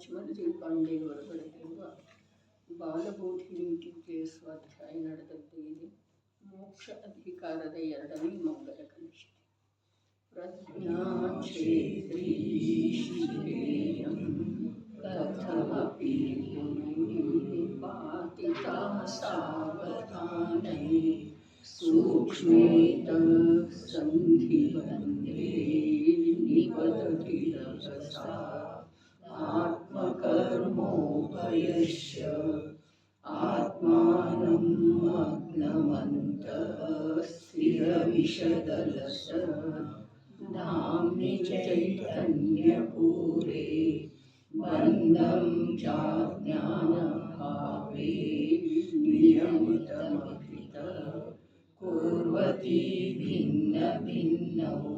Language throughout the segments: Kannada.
ರಾಜಮಲ್ಲಿ ಪಾಂಡೆಯವರು ಬರೆದಿರುವ ಬಾಲಬೋಧಿ ಟೀಕೆ ಸ್ವಾಧ್ಯಾಯ ನಡೆದದ್ದು ಇದೆ. ಮೋಕ್ಷ ಅಧಿಕಾರದ 2ನೇ ಮಂಗಲ ಕನಿಷ್ಠೆ. ಪ್ರಜ್ಞಾಕ್ಷೇತ್ರೀ ಶಿಖೇಯಂ ಕಥಮಪಿ ಪಾತಿತಾ ಸಾವಧಾನೈ ಸೂಕ್ಷ್ಮೇತ ಸಂಧಿಬಂಧೇ ನಿಪತತಿ ರಭಸಾ ಆತ್ಮಕರ್ಮೋಪಯಶ್ಯ ಆತ್ಮಾನಂ ಮಗ್ನಮಂತಃ ಸ್ಥಿರವಿಶದಲಸ ಧಾಮ್ನಿ ಚೈತನ್ಯಪೂರೇ ಬಂಧಂ ಚಾಜ್ಞಾನಭಾವೇ ನಿಯಮಿತಮಭಿತ ಕುರ್ವತಿ ಭಿನ್ನ ಭಿನ್ನವು.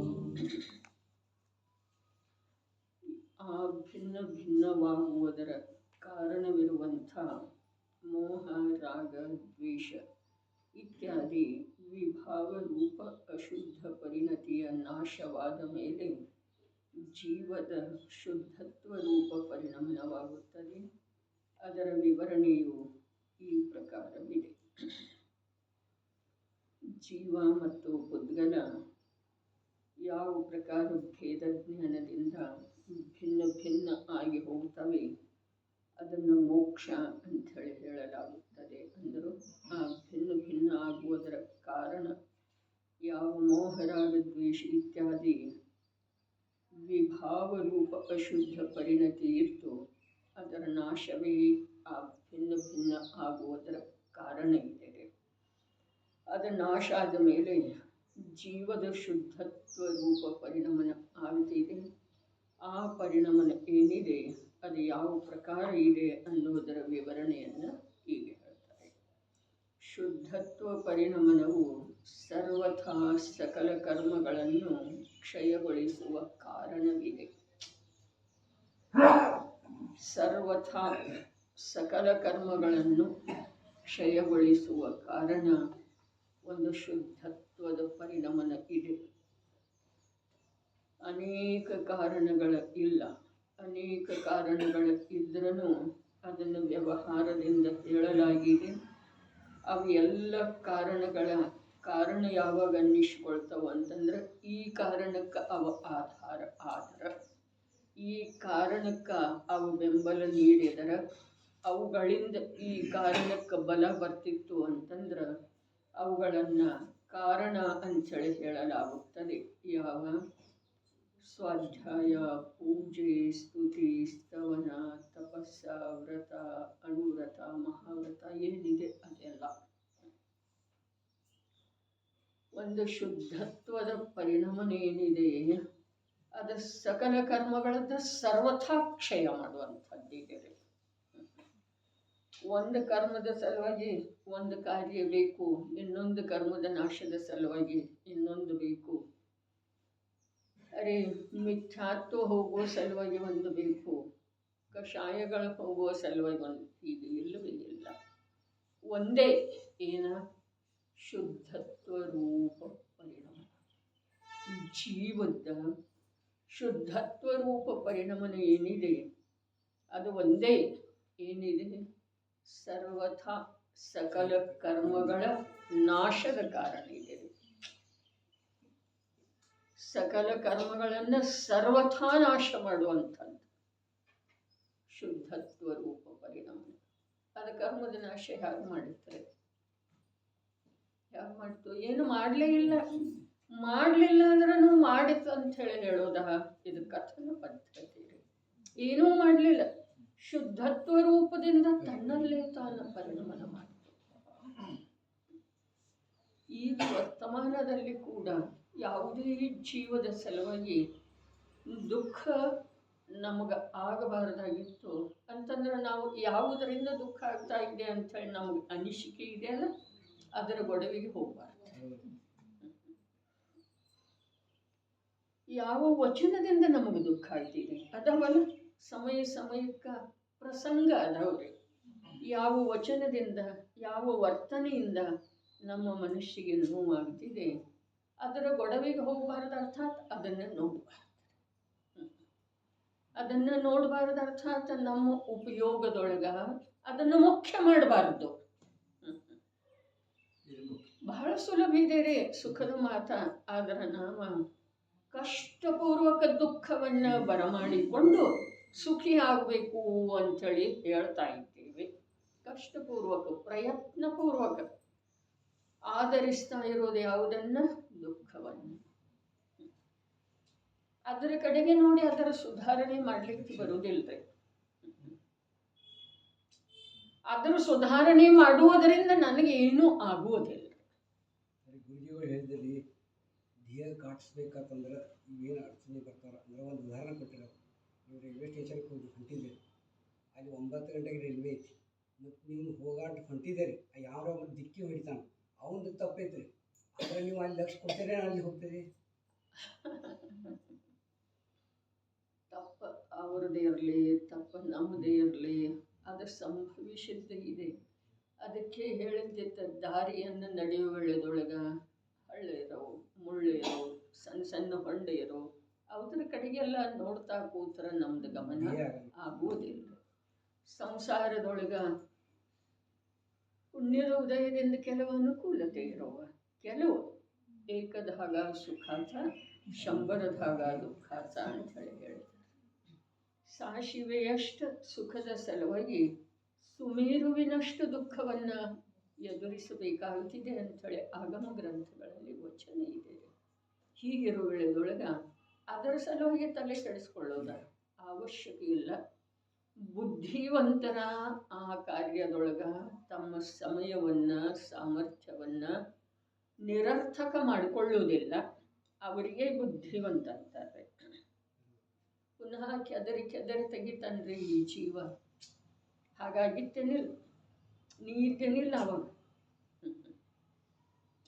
ಆ ಭಿನ್ನ ಭಿನ್ನವಾಗುವುದರ ಕಾರಣವಿರುವಂಥ ಮೋಹ, ರಾಗ, ದ್ವೇಷ ಇತ್ಯಾದಿ ವಿಭಾವ ರೂಪ ಅಶುದ್ಧ ಪರಿಣತಿಯ ನಾಶವಾದ ಮೇಲೆ ಜೀವದ ಶುದ್ಧತ್ವ ರೂಪ ಪರಿಣಮನವಾಗುತ್ತದೆ. ಅದರ ವಿವರಣೆಯು ಈ ಪ್ರಕಾರವಿದೆ. ಜೀವ ಮತ್ತು ಪುದ್ಗಲ ಯಾವ ಪ್ರಕಾರ ಭೇದ ಜ್ಞಾನದಿಂದ ಭಿನ್ನ ಭಿನ್ನ ಆಗಿ ಹೋಗ್ತವೆ ಅದನ್ನು ಮೋಕ್ಷ ಅಂಥೇಳಿ ಹೇಳಲಾಗುತ್ತದೆ. ಅಂದರೂ ಆ ಭಿನ್ನ ಭಿನ್ನ ಆಗುವುದರ ಕಾರಣ ಯಾವ ಮೋಹರಾಗ ದ್ವೇಷ ಇತ್ಯಾದಿ ವಿಭಾವ ರೂಪ ಅಶುದ್ಧ ಪರಿಣತಿ ಇತ್ತು ಅದರ ನಾಶವೇ ಆ ಭಿನ್ನ ಭಿನ್ನ ಆಗುವುದರ ಕಾರಣ ಇದೆ. ಅದು ನಾಶ ಆದ ಮೇಲೆ ಜೀವದ ಶುದ್ಧತ್ವ ರೂಪ ಪರಿಣಮನ ಆಗುತ್ತಿದೆ. ಆ ಪರಿಣಮನ ಏನಿದೆ ಅದು ಯಾವ ಪ್ರಕಾರ ಇದೆ ಅನ್ನುವುದರ ವಿವರಣೆಯನ್ನು ಹೀಗೆ ಹೇಳ್ತಾರೆ. ಶುದ್ಧತ್ವ ಪರಿಣಮನವು ಸರ್ವಥಾ ಸಕಲ ಕರ್ಮಗಳನ್ನು ಕ್ಷಯಗೊಳಿಸುವ ಕಾರಣವಿದೆ. ಸರ್ವಥಾ ಸಕಲ ಕರ್ಮಗಳನ್ನು ಕ್ಷಯಗೊಳಿಸುವ ಕಾರಣ ಒಂದು ಶುದ್ಧತ್ವದ ಪರಿಣಮನ ಇದೆ. ಅನೇಕ ಕಾರಣಗಳ ಇಲ್ಲ, ಅನೇಕ ಕಾರಣಗಳ ಇದ್ರೂ ಅದನ್ನು ವ್ಯವಹಾರದಿಂದ ಹೇಳಲಾಗಿದೆ. ಅವು ಎಲ್ಲ ಕಾರಣ ಯಾವಾಗ ಅನ್ನಿಸ್ಕೊಳ್ತಾವ ಅಂತಂದ್ರೆ ಈ ಕಾರಣಕ್ಕೆ ಅವ ಆಧಾರ, ಈ ಕಾರಣಕ್ಕೆ ಅವು ಬೆಂಬಲ ನೀಡಿದರ ಅವುಗಳಿಂದ ಈ ಕಾರಣಕ್ಕೆ ಬಲ ಬರ್ತಿತ್ತು ಅಂತಂದ್ರೆ ಅವುಗಳನ್ನು ಕಾರಣ ಅಂಥೇಳಿ ಹೇಳಲಾಗುತ್ತದೆ. ಯಾವ ಸ್ವಾಧ್ಯಾಯ, ಪೂಜೆ, ಸ್ತುತಿ, ಸ್ತವನ, ತಪಸ್ಸ, ವ್ರತ, ಅನುವ್ರತ, ಮಹಾವ್ರತ ಏನಿದೆ ಅದೆಲ್ಲ ಒಂದು ಶುದ್ಧತ್ವದ ಪರಿಣಾಮನ ಏನಿದೆ ಅದು ಸಕಲ ಕರ್ಮಗಳದ್ದು ಸರ್ವಥಾ ಕ್ಷಯ ಮಾಡುವಂಥದ್ದಿದೆ. ಒಂದು ಕರ್ಮದ ಸಲುವಾಗಿ ಒಂದು ಕಾರ್ಯ ಬೇಕು, ಇನ್ನೊಂದು ಕರ್ಮದ ನಾಶದ ಸಲುವಾಗಿ ಇನ್ನೊಂದು ಬೇಕು. ಅರೆ ಮಿಥ್ಯಾತ್ವ ಹೋಗುವ ಸಲುವಾಗಿ ಒಂದು ಬೇಕು, ಕಷಾಯಗಳು ಹೋಗುವ ಸಲುವಾಗಿ ಒಂದು, ಇದು ಇಲ್ಲವೇ ಇಲ್ಲ. ಒಂದೇ ಏನ ಶುದ್ಧತ್ವ ರೂಪ ಪರಿಣಾಮ. ಜೀವದ ಶುದ್ಧತ್ವ ರೂಪ ಪರಿಣಾಮನ ಏನಿದೆ ಅದು ಒಂದೇ ಏನಿದೆ ಸರ್ವಥಾ ಸಕಲ ಕರ್ಮಗಳ ನಾಶದ ಕಾರಣ ಇದೆ. ಸಕಲ ಕರ್ಮಗಳನ್ನು ಸರ್ವಥಾ ನಾಶ ಮಾಡುವಂಥದ್ದು ಶುದ್ಧತ್ವ ರೂಪ ಪರಿಣಾಮ. ಅದು ಕರ್ಮದ ನಾಶ ಹೇಗೆ ಮಾಡುತ್ತಾರೆ? ಹೇಗೆ ಮಾಡ್ತು? ಏನು ಮಾಡಲಿಲ್ಲ ಅಂದ್ರೂ ಮಾಡಿತು ಅಂಥೇಳಿ ಹೇಳೋದ? ಇದು ಕಥನ ಪದ್ಧತಿ. ಏನೂ ಮಾಡಲಿಲ್ಲ, ಶುದ್ಧತ್ವ ರೂಪದಿಂದ ತನ್ನಲ್ಲೇ ತಾನು ಪರಿಣಮನ ಮಾಡಿತು. ಈಗ ವರ್ತಮಾನದಲ್ಲಿ ಕೂಡ ಯಾವುದೇ ಜೀವದ ಸಲುವಾಗಿ ದುಃಖ ನಮಗೆ ಆಗಬಾರ್ದಾಗಿತ್ತು ಅಂತಂದ್ರೆ ನಾವು ಯಾವುದರಿಂದ ದುಃಖ ಆಗ್ತಾ ಇದೆ ಅಂಥೇಳಿ ನಮಗೆ ಅನಿಸಿಕೆ ಇದೆಯಲ್ಲ ಅದರ ಗೊಡವೆಗೆ ಹೋಗಬಾರ್ದು. ಯಾವ ವಚನದಿಂದ ನಮಗೆ ದುಃಖ ಆಗ್ತಿದೆ ಅದವಲ್ಲ, ಸಮಯಕ್ಕೆ ಪ್ರಸಂಗ ಅದವ್ರಿ. ಯಾವ ವಚನದಿಂದ ಯಾವ ವರ್ತನೆಯಿಂದ ನಮ್ಮ ಮನಸ್ಸಿಗೆ ನೋವಾಗ್ತಿದೆ ಅದರ ಗೊಡವೆಗೆ ಹೋಗಬಾರ್ದು, ಅರ್ಥಾತ್ ಅದನ್ನು ನೋಡಬಾರ್ದು. ಅದನ್ನು ನೋಡಬಾರ್ದು, ಅರ್ಥಾತ್ ನಮ್ಮ ಉಪಯೋಗದೊಳಗ ಅದನ್ನು ಮುಖ್ಯ ಮಾಡಬಾರ್ದು. ಬಹಳ ಸುಲಭ ಇದೆ ರೀ ಸುಖದ ಮಾತ. ಆದರೆ ನಾವು ಕಷ್ಟಪೂರ್ವಕ ದುಃಖವನ್ನು ಬರಮಾಡಿಕೊಂಡು ಸುಖಿ ಆಗಬೇಕು ಅಂಥೇಳಿ ಹೇಳ್ತಾ ಇದ್ದೀವಿ. ಕಷ್ಟಪೂರ್ವಕ, ಪ್ರಯತ್ನಪೂರ್ವಕ ಆಧರಿಸ್ತಾ ಇರೋದು ಯಾವುದನ್ನು? ದುಃಖವನ್ನು. ಅದರ ಕಡೆಗೆ ನೋಡಿ ಅದರ ಸುಧಾರಣೆ ಮಾಡಲಿಕ್ಕೆ ಬರುವುದಿಲ್ಲರಿ. ಅದರ ಸುಧಾರಣೆ ಮಾಡುವುದರಿಂದ ನನಗೆ ಏನೂ ಆಗುವುದಿಲ್ಲ. ಗುರುಜಿಗಳು ಹೇಳಿದ್ರಿ ಧ್ಯೇಯ ಕಾಟಿಸ್ಬೇಕಂತಂದ್ರೆ ಏನು ಅಡಚಣೆ ಬರ್ತಾರೆ ಅಂದ್ರೆ ಒಂದು ಉದಾಹರಣೆ ಕೊಟ್ಟಿರೋ, ನೀವು ರೈಲ್ವೆ ಸ್ಟೇಷನ್ಗೆ ಹೋಗಿ ಹೊಂಟಿದ್ದೀರಿ, ಅಲ್ಲಿ 9 ಗಂಟೆಗೆ ರೈಲ್ವೆ ಐತಿ, ಮತ್ತು ನೀವು ಹೋಗಾಟ ಹೊಂಟಿದ್ದೀರಿ, ಯಾರೋ ಒಬ್ಬರು ದಿಕ್ಕಿ ಹೊಡಿತಾನೆ, ಅವನದು ತಪ್ಪೈತ್ರಿ, ಆದರೆ ನೀವು ಅಲ್ಲಿ ಲಕ್ಷ ಕೊಡ್ತೀರಿ, ಅಲ್ಲಿ ಹೋಗ್ತೀರಿ. ತಪ್ಪು ಅವ್ರದ್ದೇ ಇರಲಿ, ತಪ್ಪು ನಮ್ಮದೇ ಇರಲಿ, ಅದು ಸಂಭವಿಸಿದ್ದ ಇದೆ. ಅದಕ್ಕೆ ಹೇಳಿದ್ದ ದಾರಿಯನ್ನು ನಡೆಯುವಳೆದೊಳಗೆ ಹಳ್ಳ ಇರೋವು, ಮುಳ್ಳು ಇರೋವು, ಸಣ್ಣ ಸಣ್ಣ ಹೊಂಡೆ ಇರೋವು, ಅದ್ರ ಕಡೆಗೆಲ್ಲ ನೋಡ್ತಾ ಕೂತ್ರೆ ನಮ್ದು ಗಮನ ಆಗುವುದಿಲ್ಲ. ಸಂಸಾರದೊಳಗೆ ಪುಣ್ಯದ ಉದಯದಿಂದ ಕೆಲವು ಅನುಕೂಲತೆ ಇರೋವ, ಕೆಲವು ಏಕದಾಗ ಸುಖಾತ, 100ದಾಗ ದುಃಖಾತ ಅಂತ ಹೇಳಿದ್ದಾರೆ. ಸಾಶಿವೆಯಷ್ಟು ಸುಖದ ಸಲುವಾಗಿ ಸುಮೇರುವಿನಷ್ಟು ದುಃಖವನ್ನು ಎದುರಿಸಬೇಕಾಗುತ್ತಿದೆ ಅಂಥೇಳಿ ಆಗಮ ಗ್ರಂಥಗಳಲ್ಲಿ ವಚನ ಇದೆ. ಹೀಗಿರುವ ವೇಳೆದೊಳಗೆ ಅದರ ಸಲುವಾಗಿ ತಲೆ ಕೆಡಿಸ್ಕೊಳ್ಳೋದ ಅವಶ್ಯಕ ಇಲ್ಲ. ಬುದ್ಧಿವಂತರ ಆ ಕಾರ್ಯದೊಳಗೆ ತಮ್ಮ ಸಮಯವನ್ನು, ಸಾಮರ್ಥ್ಯವನ್ನು ನಿರರ್ಥಕ ಮಾಡಿಕೊಳ್ಳುವುದಿಲ್ಲ. ಅವರಿಗೆ ಬುದ್ಧಿವಂತ ಅಂತಾರೆ. ಪುನಃ ಕೆದರಿ ತೆಗಿತಾನ್ರಿ ಈ ಜೀವ. ಹಾಗಾಗಿತ್ತೇನಿಲ್ಲ, ನೀರ್ತೇನಿಲ್ಲ ಅವಾಗ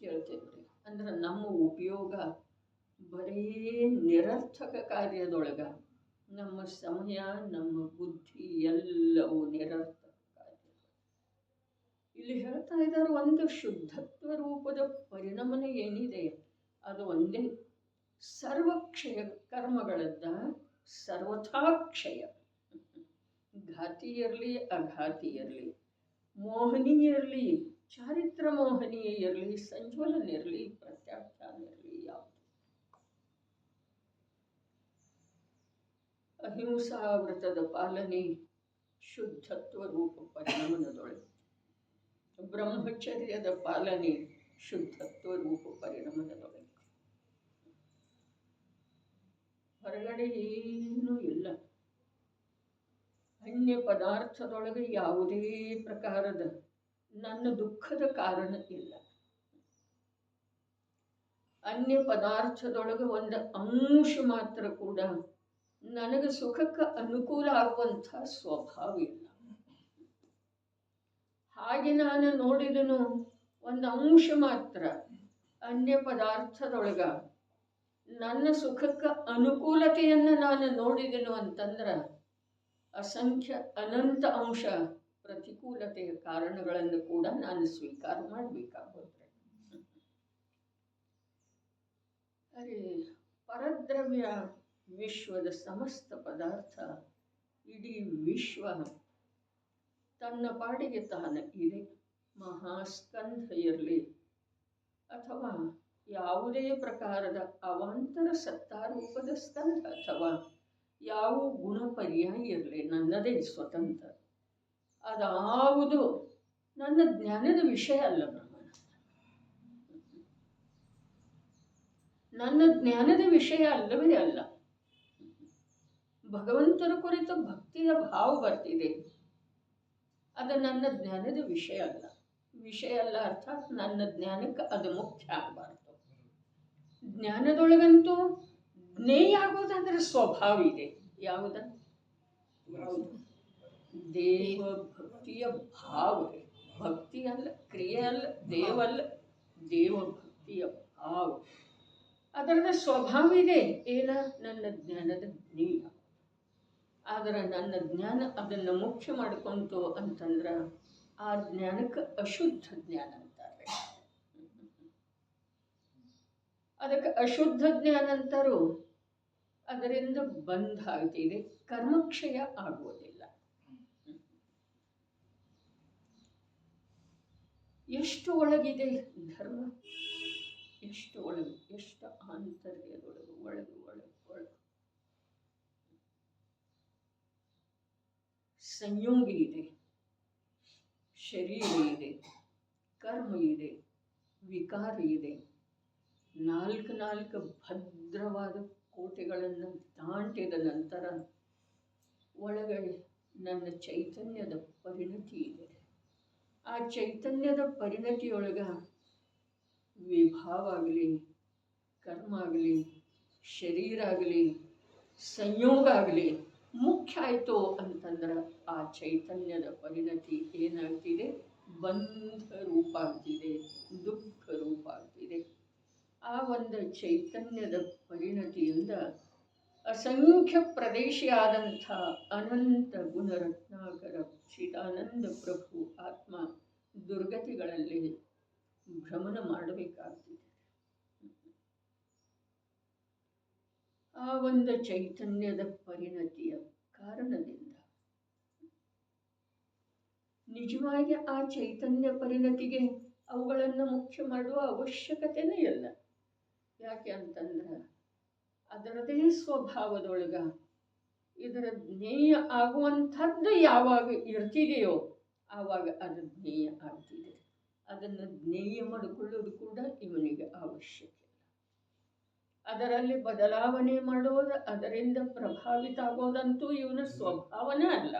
ಕೇಳ್ತೇವ್ರಿ. ಅಂದ್ರೆ ನಮ್ಮ ಉಪಯೋಗ ಬರೀ ನಿರರ್ಥಕ ಕಾರ್ಯದೊಳಗೆ ನಮ್ಮ ಸಮಯ, ನಮ್ಮ ಬುದ್ಧಿ ಎಲ್ಲವೂ ನಿರರ್ಥಕ ಕಾರ್ಯ. ಇಲ್ಲಿ ಹೇಳ್ತಾ ಇದ್ದಾರೆ, ಒಂದು ಶುದ್ಧತ್ವ ರೂಪದ ಪರಿಣಾಮನ ಏನಿದೆ ಅದು ಒಂದೇ. ಸರ್ವಕ್ಷಯ ಕರ್ಮಗಳದ್ದ ಸರ್ವಥಾ ಕ್ಷಯ. ಘಾತಿ ಇರಲಿ, ಅಘಾತಿ ಇರಲಿ, ಮೋಹನೀಯ ಇರಲಿ, ಚಾರಿತ್ರ ಮೋಹನೀಯ ಇರಲಿ, ಸಂಜ್ವಲನ ಇರಲಿ, ಪ್ರತ್ಯಾಖ್ಯಾನ ಇರಲಿ, ಯಾವುದು ಅಹಿಂಸಾ ವ್ರತದ ಪಾಲನೆ ಶುದ್ಧತ್ವ ರೂಪ ಪರಿಣಾಮದೊಳಗೆ, ಬ್ರಹ್ಮಚರ್ಯದ ಪಾಲನೆ ಶುದ್ಧತ್ವ ರೂಪ ಪರಿಣಾಮದೊಳಗೆ. ಹೊರಗಡೆ ಏನೂ ಇಲ್ಲ. ಅನ್ಯ ಪದಾರ್ಥದೊಳಗೆ ಯಾವುದೇ ಪ್ರಕಾರದ ನನ್ನ ದುಃಖದ ಕಾರಣ ಇಲ್ಲ. ಅನ್ಯ ಪದಾರ್ಥದೊಳಗೆ ಒಂದು ಅಂಶ ಮಾತ್ರ ಕೂಡ ನನಗೆ ಸುಖಕ್ಕೆ ಅನುಕೂಲ ಆಗುವಂಥ ಸ್ವಭಾವ ಇಲ್ಲ. ಹಾಗೆ ನಾನು ನೋಡಿದನು ಒಂದು ಅಂಶ ಮಾತ್ರ ಅನ್ಯ ಪದಾರ್ಥದೊಳಗೆ ನನ್ನ ಸುಖಕ್ಕೆ ಅನುಕೂಲತೆಯನ್ನು ನಾನು ನೋಡಿದೆನು ಅಂತಂದ್ರೆ ಅಸಂಖ್ಯ ಅನಂತ ಅಂಶ ಪ್ರತಿಕೂಲತೆಯ ಕಾರಣಗಳನ್ನು ಕೂಡ ನಾನು ಸ್ವೀಕಾರ ಮಾಡಬೇಕಾಗುತ್ತೆ. ಅರೆ ಪರದ್ರವ್ಯ ವಿಶ್ವದ ಸಮಸ್ತ ಪದಾರ್ಥ, ಇಡೀ ವಿಶ್ವ ತನ್ನ ಪಾಡಿಗೆ ತಾನು ಇದೆ. ಮಹಾಸ್ಕಂಧ ಇರಲಿ ಅಥವಾ ಯಾವುದೇ ಪ್ರಕಾರದ ಅವಾಂತರ ಸತ್ತಾರೂಪದ ಸ್ಕಂಧ ಅಥವಾ ಯಾವ ಗುಣ ಪರ್ಯಾಯ ಇರಲಿ, ನನ್ನದೇ ಸ್ವತಂತ್ರ. ಅದಾವುದು ನನ್ನ ಜ್ಞಾನದ ವಿಷಯ ಅಲ್ಲ. ನನ್ನ ಜ್ಞಾನದ ವಿಷಯ ಅಲ್ಲವೇ ಅಲ್ಲ. ಭಗವಂತರ ಕುರಿತು ಭಕ್ತಿಯ ಭಾವ ಬರ್ತಿದೆ, ಅದು ನನ್ನ ಜ್ಞಾನದ ವಿಷಯ ಅಲ್ಲ. ವಿಷಯ ಅಲ್ಲ ಅರ್ಥಾತ್ ನನ್ನ ಜ್ಞಾನಕ್ಕೆ ಅದು ಮುಖ್ಯ ಆಗಬಾರ್ದು. ಜ್ಞಾನದೊಳಗಂತೂ ಜ್ಞೇಯ ಆಗೋದಾದ್ರೆ ಸ್ವಭಾವ ಇದೆ. ಯಾವುದು? ದೇವ ಭಕ್ತಿಯ ಭಾವ. ಭಕ್ತಿ ಅಲ್ಲ, ಕ್ರಿಯೆ ಅಲ್ಲ, ದೇವಲ್ಲ, ದೇವ ಭಕ್ತಿಯ ಭಾವ. ಅದರ ಸ್ವಭಾವ ಇದೆ. ಏನ? ನನ್ನ ಜ್ಞಾನದ ಜ್ಞೇಯ. ಆದರೆ ನನ್ನ ಜ್ಞಾನ ಅದನ್ನು ಮುಖ್ಯ ಮಾಡಿಕೊಂತು ಅಂತಂದ್ರೆ ಆ ಜ್ಞಾನಕ್ಕೆ ಅಶುದ್ಧ ಜ್ಞಾನ ಅಂತಾರೆ. ಅದಕ್ಕೆ ಅಶುದ್ಧ ಜ್ಞಾನ ಅಂತಾರು. ಅದರಿಂದ ಬಂಧ ಆಗ್ತಿದೆ. ಕರ್ಮಕ್ಷಯ ಆಗುವುದಿಲ್ಲ. ಎಷ್ಟು ಒಳಗಿದೆ ಧರ್ಮ, ಎಷ್ಟು ಒಳಗೆ, ಎಷ್ಟು ಆಂತರ್ಯದೊಳಗೆ, ಒಳಗೆ ಒಳಗೆ ಒಳಗೆ ಸಂಯೋಗ ಇದೆ, ಶರೀರ ಇದೆ, ಕರ್ಮ ಇದೆ, ವಿಕಾರ ಇದೆ. ನಾಲ್ಕು ಭದ್ರವಾದ ಕೋಟೆಗಳನ್ನು ದಾಟಿದ ನಂತರ ಒಳಗಡೆ ನನ್ನ ಚೈತನ್ಯದ ಪರಿಣತಿ ಇದೆ. ಆ ಚೈತನ್ಯದ ಪರಿಣತಿಯೊಳಗ ವಿಭಾವ ಆಗಲಿ, ಕರ್ಮ ಆಗಲಿ, ಶರೀರ ಆಗಲಿ, ಸಂಯೋಗ ಆಗಲಿ ಮುಖ್ಯ ಆಯಿತು ಅಂತಂದ್ರೆ ಆ ಚೈತನ್ಯದ ಪರಿಣತಿ ಏನಾಗ್ತಿದೆ? ಬಂಧ ರೂಪ ಆಗ್ತಿದೆ, ದುಃಖ ರೂಪ ಆಗ್ತಿದೆ. ಆ ಒಂದು ಚೈತನ್ಯದ ಪರಿಣತಿಯಿಂದ ಅಸಂಖ್ಯ ಪ್ರದೇಶಿಯಾದಂಥ ಅನಂತ ಗುಣರತ್ನಾಕರ ಚಿದಾನಂದ ಪ್ರಭು ಆತ್ಮ ದುರ್ಗತಿಗಳಲ್ಲಿ ಭ್ರಮಣ ಮಾಡಬೇಕಾಗ್ತಿದೆ. ಆ ಒಂದು ಚೈತನ್ಯದ ಪರಿಣತಿಯ ಕಾರಣದಿಂದ ನಿಜವಾಗಿ ಆ ಚೈತನ್ಯ ಪರಿಣತಿಗೆ ಅವುಗಳನ್ನು ಮುಖ್ಯ ಮಾಡುವ ಅವಶ್ಯಕತೆನೇ ಇಲ್ಲ. ಯಾಕೆ ಅಂತಂದ್ರೆ ಅದರದೇ ಸ್ವಭಾವದೊಳಗ ಇದರ ಜ್ಞೇಯ ಆಗುವಂಥದ್ದು ಯಾವಾಗ ಇರ್ತಿದೆಯೋ ಆವಾಗ ಅದು ಜ್ಞೇಯ ಆಗ್ತಿದೆ. ಅದನ್ನು ಜ್ಞೇಯ ಮಾಡಿಕೊಳ್ಳೋದು ಕೂಡ ಇವನಿಗೆ ಅವಶ್ಯಕ ಇಲ್ಲ. ಅದರಲ್ಲಿ ಬದಲಾವಣೆ ಮಾಡೋದು, ಅದರಿಂದ ಪ್ರಭಾವಿತ ಆಗೋದಂತೂ ಇವನ ಸ್ವಭಾವನೇ ಅಲ್ಲ.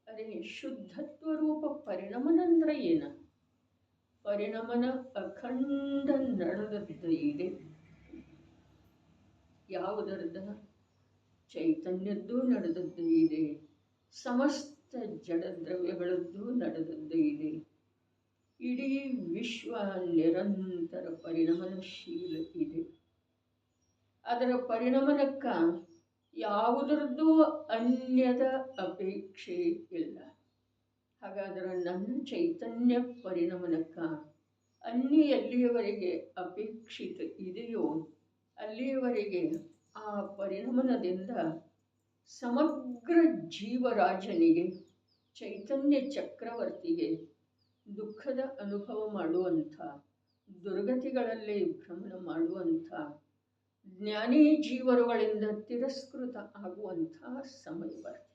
ಅದೇ ಶುದ್ಧತ್ವ ರೂಪ ಪರಿಣಮನಂದ್ರೆ ಏನ? ಪರಿಣಮನ ಅಖಂಡ ನಡೆದದ್ದು ಇದೆ. ಯಾವುದರದ? ಚೈತನ್ಯದ್ದು ನಡೆದದ್ದು ಇದೆ, ಸಮಸ್ತ ಜಡದ್ರವ್ಯಗಳದ್ದು ನಡೆದದ್ದು ಇದೆ. ಇಡೀ ವಿಶ್ವ ನಿರಂತರ ಪರಿಣಮನಶೀಲ ಇದೆ. ಅದರ ಪರಿಣಮನಕ್ಕ ಯಾವುದರದ್ದು ಅನ್ಯದ ಅಪೇಕ್ಷೆ ಇಲ್ಲ. ಹಾಗಾದರೆ ನನ್ನ ಚೈತನ್ಯ ಪರಿಣಮನಕ್ಕ ಅನ್ಯ ಎಲ್ಲಿಯವರೆಗೆ ಅಪೇಕ್ಷಿತ ಇದೆಯೋ ಅಲ್ಲಿಯವರೆಗೆ ಆ ಪರಿಣಮನದಿಂದ ಸಮಗ್ರ ಜೀವರಾಜನಿಗೆ, ಚೈತನ್ಯ ಚಕ್ರವರ್ತಿಗೆ ದುಃಖದ ಅನುಭವ ಮಾಡುವಂಥ, ದುರ್ಗತಿಗಳಲ್ಲಿ ಭ್ರಮಣ ಮಾಡುವಂಥ, ಜ್ಞಾನಿ ಜೀವರುಗಳಿಂದ ತಿರಸ್ಕೃತ ಆಗುವಂಥ ಸಮಯ ಬರ್ತದೆ.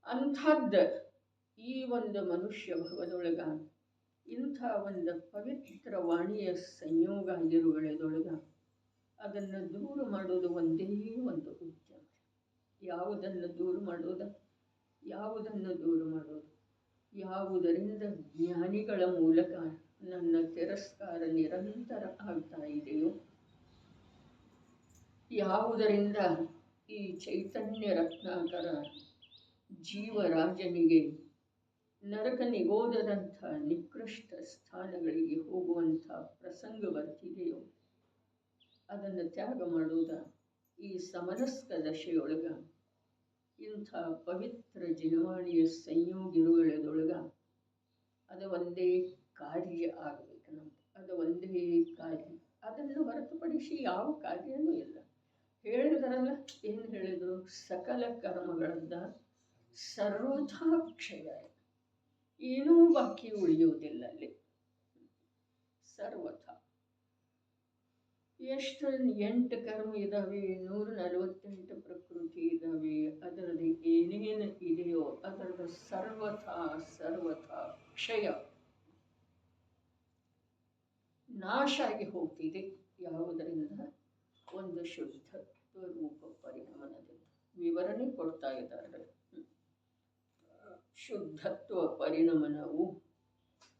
ಅಂಥದ್ದು ಈ ಒಂದು ಮನುಷ್ಯ ಭವದೊಳಗ ಇಂಥ ಒಂದು ಪವಿತ್ರ ವಾಣಿಯ ಸಂಯೋಗ ಆಗಿರುವುದರೊಳಗ ಅದನ್ನು ದೂರ ಮಾಡೋದು ಒಂದೇ ಒಂದು ಉದ್ಯಮ. ಯಾವುದನ್ನು ದೂರ ಮಾಡೋದು? ಯಾವುದನ್ನು ದೂರ ಮಾಡೋದು? ಯಾವುದರಿಂದ ಜ್ಞಾನಿಗಳ ಮೂಲಕ ನನ್ನ ತಿರಸ್ಕಾರ ನಿರಂತರ ಆಗ್ತಾ ಇದೆಯೋ, ಯಾವುದರಿಂದ ಈ ಚೈತನ್ಯ ರತ್ನಾಕರ ಜೀವರಾಜನಿಗೆ ನರಕ ನಿಗೋಧದಂಥ ನಿಕೃಷ್ಟ ಸ್ಥಾನಗಳಿಗೆ ಹೋಗುವಂಥ ಪ್ರಸಂಗ ಬರ್ತಿದೆಯೋ ಅದನ್ನು ತ್ಯಾಗ ಮಾಡುವುದ ಈ ಸಮನಸ್ಕ ದಶೆಯೊಳಗ ಇಂಥ ಪವಿತ್ರ ಜಿನವಾಣಿಯ ಸಂಯೋಗಿರುವುದರೊಳಗ ಅದು ಒಂದೇ ಕಾರ್ಯ ಆಗಬೇಕು. ನಮ್ದು ಅದು ಒಂದೇ ಕಾರ್ಯ. ಅದನ್ನು ಹೊರತುಪಡಿಸಿ ಯಾವ ಕಾರ್ಯನೂ ಇಲ್ಲ. ಹೇಳಿದ್ರಲ್ಲ, ಏನು ಹೇಳಿದರು? ಸಕಲ ಕರ್ಮಗಳಿಂದ ಸರ್ವಥಾ ಕ್ಷಯ, ಏನೂ ಬಾಕಿ ಉಳಿಯುವುದಿಲ್ಲ ಅಲ್ಲಿ. ಸರ್ವಥ ಎಷ್ಟು 8 ಕರ್ಮ ಇದ್ದಾವೆ, 148 ಪ್ರಕೃತಿ ಇದ್ದಾವೆ. ಅದರದ್ದು ಏನೇನು ಇದೆಯೋ ಅದರದ್ದು ಸರ್ವಥಾ ಕ್ಷಯ, ನಾಶ ಆಗಿ ಹೋಗ್ತಿದೆ. ಯಾವುದರಿಂದ? ಒಂದು ಶುದ್ಧತ್ವ ರೂಪ ಪರಿಣಮನದಿಂದ. ವಿವರಣೆ ಕೊಡ್ತಾ ಇದ್ದಾರೆ. ಶುದ್ಧತ್ವ ಪರಿಣಮನವು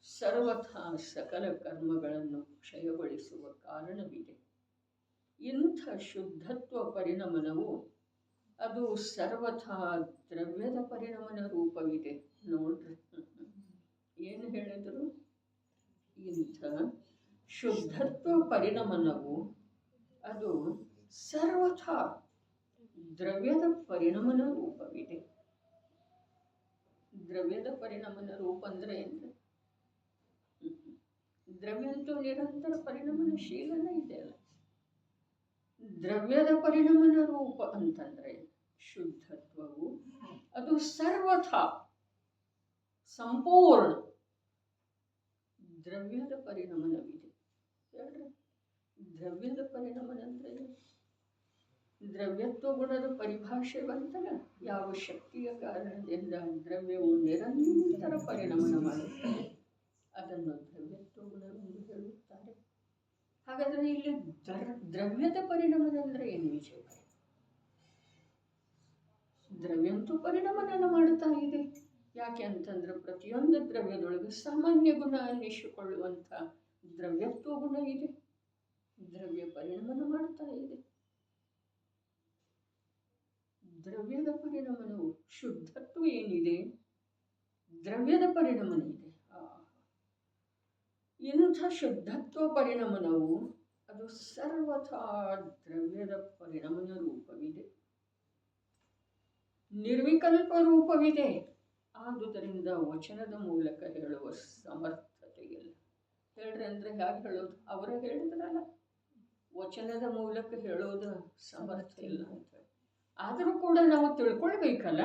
ಸರ್ವಥಾ ಸಕಲ ಕರ್ಮಗಳನ್ನು ಕ್ಷಯಗೊಳಿಸುವ ಕಾರಣವಿದೆ. ಇಂಥ ಶುದ್ಧತ್ವ ಪರಿಣಮನವು ಅದು ಸರ್ವಥಾ ದ್ರವ್ಯದ ಪರಿಣಮನ ರೂಪವಿದೆ. ನೋಡ್ರಿ, ಏನು ಹೇಳಿದರು? ಇಂಥ ಶುದ್ಧತ್ವ ಪರಿಣಮನವು ಅದು ಸರ್ವಥಾ ದ್ರವ್ಯದ ಪರಿಣಮನ ರೂಪವಿದೆ. ದ್ರವ್ಯದ ಪರಿಣಮನ ರೂಪ ಅಂದರೆ ಏನು? ದ್ರವ್ಯ ಅಂತೂ ನಿರಂತರ ಪರಿಣಮನಶೀಲನೇ ಇದೆ ಅಲ್ಲ. ದ್ರವ್ಯದ ಪರಿಣಮನ ರೂಪ ಅಂತಂದರೆ ಶುದ್ಧತ್ವವು ಅದು ಸರ್ವಥಾ ಸಂಪೂರ್ಣ ದ್ರವ್ಯದ ಪರಿಣಮನವಿದೆ. ಹೇಳ್ರಿ, ದ್ರವ್ಯದ ಪರಿಣಮನ ಅಂದರೆ ದ್ರವ್ಯತ್ವ ಗುಣದ ಪರಿಭಾಷೆ ಬಂತಲ್ಲ, ಯಾವ ಶಕ್ತಿಯ ಕಾರಣದಿಂದ ದ್ರವ್ಯವು ನಿರಂತರ ಪರಿಣಮನ ಮಾಡುತ್ತದೆ ಅದನ್ನು ದ್ರವ್ಯತ್ವ ಗುಣವೆಂದು ಹೇಳುತ್ತಾರೆ. ಹಾಗಾದರೆ ಇಲ್ಲಿ ದ್ರವ್ಯದ ಪರಿಣಮನ ಅಂದರೆ ಏನು ವಿಷಯ? ದ್ರವ್ಯಂತೂ ಪರಿಣಮನ ಮಾಡುತ್ತಾ ಇದೆ. ಯಾಕೆ ಅಂತಂದ್ರೆ ಪ್ರತಿಯೊಂದು ದ್ರವ್ಯದೊಳಗೆ ಸಾಮಾನ್ಯ ಗುಣ ಅನ್ನಿಸಿಕೊಳ್ಳುವಂಥ ದ್ರವ್ಯತ್ವ ಗುಣ ಇದೆ. ದ್ರವ್ಯ ಪರಿಣಮನ ಮಾಡುತ್ತಾ ಇದೆ. ದ್ರವ್ಯದ ಪರಿಣಮನವು ಶುದ್ಧತ್ವ ಏನಿದೆ, ದ್ರವ್ಯದ ಪರಿಣಮನ ಇದೆ. ಇಂಥ ಶುದ್ಧತ್ವ ಪರಿಣಮನವು ಅದು ಸರ್ವಥಾ ದ್ರವ್ಯದ ಪರಿಣಮನ ರೂಪವಿದೆ, ನಿರ್ವಿಕಲ್ಪ ರೂಪವಿದೆ. ಆದುದರಿಂದ ವಚನದ ಮೂಲಕ ಹೇಳುವ ಸಮರ್ಥತೆ ಇಲ್ಲ. ಹೇಳ್ರಿ ಅಂದರೆ ಹೇಗೆ ಹೇಳೋದು? ಅವರೇ ಹೇಳಿದ್ರಲ್ಲ, ವಚನದ ಮೂಲಕ ಹೇಳೋದು ಸಮರ್ಥ ಇಲ್ಲ ಅಂತ. ಆದರೂ ಕೂಡ ನಾವು ತಿಳ್ಕೊಳ್ಬೇಕಲ್ಲ,